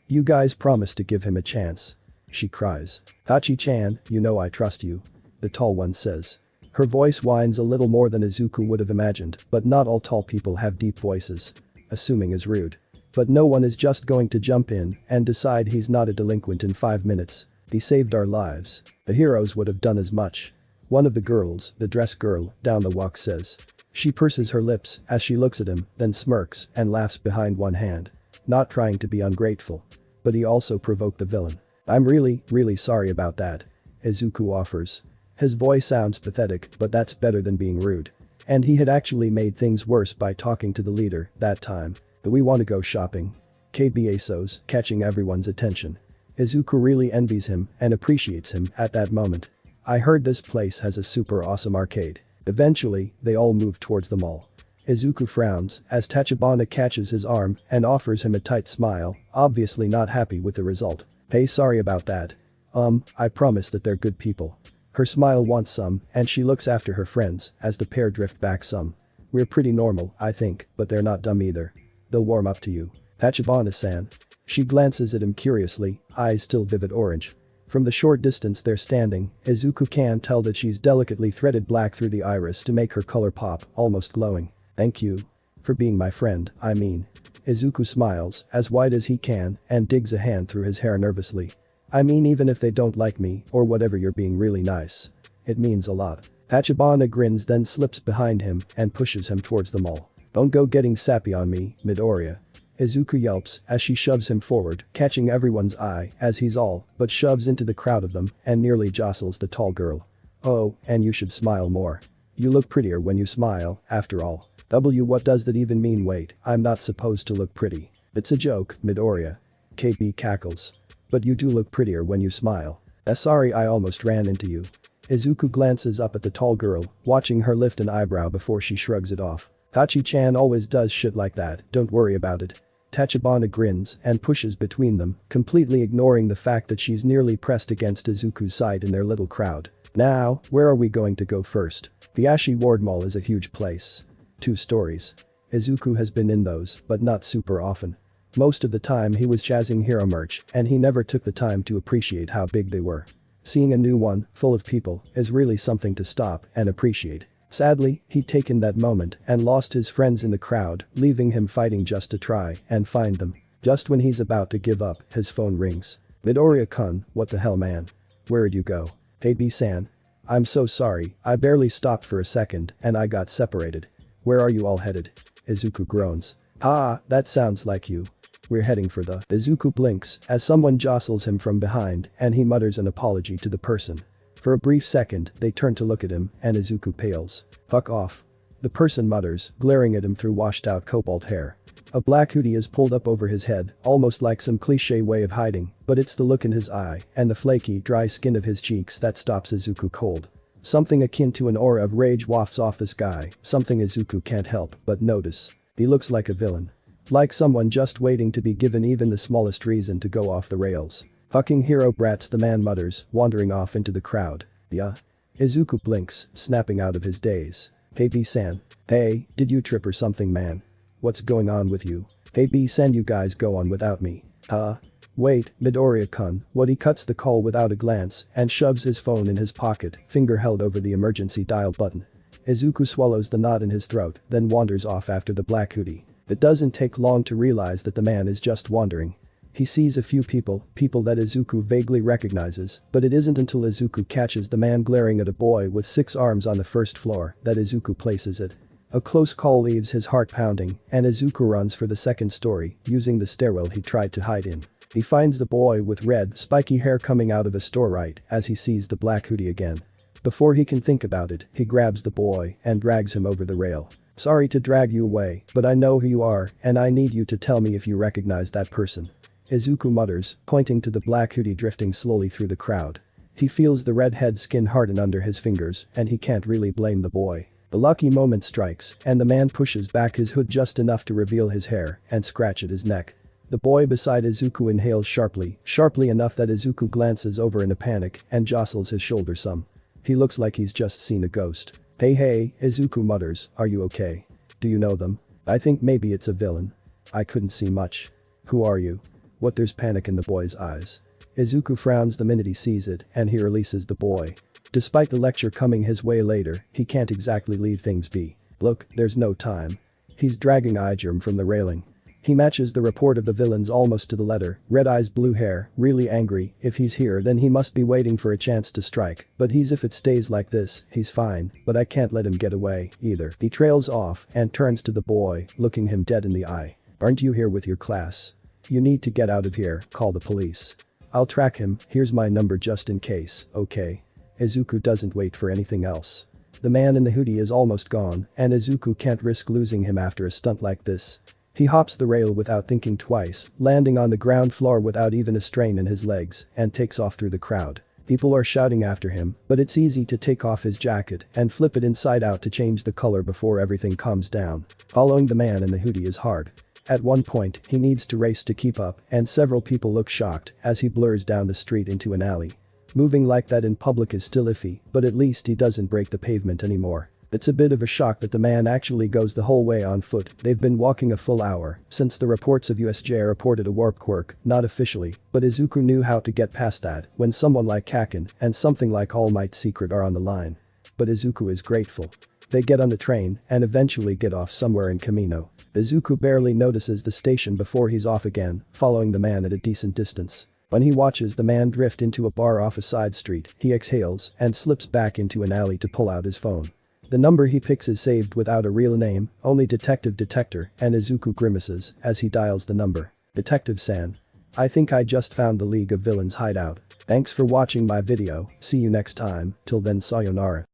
You guys promised to give him a chance. She cries. Hachi-chan, you know I trust you. The tall one says. Her voice whines a little more than Izuku would have imagined, but not all tall people have deep voices. Assuming is rude. But no one is just going to jump in and decide he's not a delinquent in 5 minutes. He saved our lives. The heroes would have done as much. One of the girls, the dress girl, down the walk says. She purses her lips as she looks at him, then smirks and laughs behind one hand. Not trying to be ungrateful. But he also provoked the villain. I'm really sorry about that. Izuku offers. His voice sounds pathetic, but that's better than being rude. And he had actually made things worse by talking to the leader that time. Do we want to go shopping? KB ASOS, catching everyone's attention. Izuku really envies him and appreciates him at that moment. I heard this place has a super awesome arcade. Eventually, they all move towards the mall. Izuku frowns as Tachibana catches his arm and offers him a tight smile, obviously not happy with the result. Hey, sorry about that. I promise that they're good people. Her smile wants some and she looks after her friends as the pair drift back some. We're pretty normal, I think, but they're not dumb either. They'll warm up to you. Tachibana-san. She glances at him curiously, eyes still vivid orange. From the short distance they're standing, Izuku can tell that she's delicately threaded black through the iris to make her color pop, almost glowing. Thank you. For being my friend, I mean. Izuku smiles, as wide as he can, and digs a hand through his hair nervously. I mean even if they don't like me, or whatever, you're being really nice. It means a lot. Tachibana grins, then slips behind him and pushes him towards the mall. Don't go getting sappy on me, Midoriya. Izuku yelps as she shoves him forward, catching everyone's eye as he's all but shoves into the crowd of them and nearly jostles the tall girl. Oh, and you should smile more. You look prettier when you smile, after all. What does that even mean? Wait, I'm not supposed to look pretty. It's a joke, Midoriya. KB cackles. But you do look prettier when you smile. Sorry, I almost ran into you. Izuku glances up at the tall girl, watching her lift an eyebrow before she shrugs it off. Tachi-chan always does shit like that, don't worry about it. Tachibana grins and pushes between them, completely ignoring the fact that she's nearly pressed against Izuku's side in their little crowd. Now, where are we going to go first? The Ashi Ward Mall is a huge place. 2 stories. Izuku has been in those, but not super often. Most of the time he was chasing hero merch and he never took the time to appreciate how big they were. Seeing a new one, full of people, is really something to stop and appreciate. Sadly, he'd taken that moment and lost his friends in the crowd, leaving him fighting just to try and find them. Just when he's about to give up, his phone rings. Midoriya-kun, what the hell, man? Where'd you go? Hey B-san. I'm so sorry, I barely stopped for a second and I got separated. Where are you all headed? Izuku groans. Ah, that sounds like you. We're heading for the. Izuku blinks as someone jostles him from behind and he mutters an apology to the person. For a brief second, they turn to look at him and Izuku pales. Fuck off. The person mutters, glaring at him through washed out cobalt hair. A black hoodie is pulled up over his head, almost like some cliche way of hiding, but it's the look in his eye and the flaky, dry skin of his cheeks that stops Izuku cold. Something akin to an aura of rage wafts off this guy, something Izuku can't help but notice. He looks like a villain. Like someone just waiting to be given even the smallest reason to go off the rails. Fucking hero brats, the man mutters, wandering off into the crowd. Yeah. Izuku blinks, snapping out of his daze. Hey B-san. Hey, did you trip or something, man? What's going on with you? Hey B-san, you guys go on without me. Huh? Wait, Midoriya-kun. What? He cuts the call without a glance and shoves his phone in his pocket, finger held over the emergency dial button. Izuku swallows the knot in his throat, then wanders off after the black hoodie. It doesn't take long to realize that the man is just wandering. He sees a few people that Izuku vaguely recognizes, but it isn't until Izuku catches the man glaring at a boy with 6 arms on the first floor that Izuku places it. A close call leaves his heart pounding, and Izuku runs for the 2nd story, using the stairwell he tried to hide in. He finds the boy with red, spiky hair coming out of a store right as he sees the black hoodie again. Before he can think about it, he grabs the boy and drags him over the rail. Sorry to drag you away, but I know who you are and I need you to tell me if you recognize that person. Izuku mutters, pointing to the black hoodie drifting slowly through the crowd. He feels the redhead skin harden under his fingers and he can't really blame the boy. The lucky moment strikes and the man pushes back his hood just enough to reveal his hair and scratch at his neck. The boy beside Izuku inhales sharply enough that Izuku glances over in a panic and jostles his shoulder some. He looks like he's just seen a ghost. Hey, Izuku mutters, are you okay? Do you know them? I think maybe it's a villain. I couldn't see much. Who are you? What? There's panic in the boy's eyes. Izuku frowns the minute he sees it and he releases the boy. Despite the lecture coming his way later, he can't exactly leave things be. Look, there's no time. He's dragging Igerm from the railing. He matches the report of the villains almost to the letter, red eyes, blue hair, really angry. If he's here then he must be waiting for a chance to strike, but if it stays like this, he's fine, but I can't let him get away, either. He trails off and turns to the boy, looking him dead in the eye. Aren't you here with your class? You need to get out of here, call the police. I'll track him, here's my number just in case, okay? Izuku doesn't wait for anything else. The man in the hoodie is almost gone and Izuku can't risk losing him after a stunt like this. He hops the rail without thinking twice, landing on the ground floor without even a strain in his legs, and takes off through the crowd. People are shouting after him, but it's easy to take off his jacket and flip it inside out to change the color before everything calms down. Following the man in the hoodie is hard. At one point, he needs to race to keep up and several people look shocked as he blurs down the street into an alley. Moving like that in public is still iffy, but at least he doesn't break the pavement anymore. It's a bit of a shock that the man actually goes the whole way on foot. They've been walking a full hour since the reports of USJ reported a warp quirk, not officially, but Izuku knew how to get past that when someone like Kaken and something like All Might's secret are on the line. But Izuku is grateful. They get on the train and eventually get off somewhere in Kamino. Izuku barely notices the station before he's off again, following the man at a decent distance. When he watches the man drift into a bar off a side street, he exhales and slips back into an alley to pull out his phone. The number he picks is saved without a real name, only Detective Detector, and Izuku grimaces as he dials the number. Detective-san. I think I just found the League of Villains hideout. Thanks for watching my video, see you next time, till then sayonara.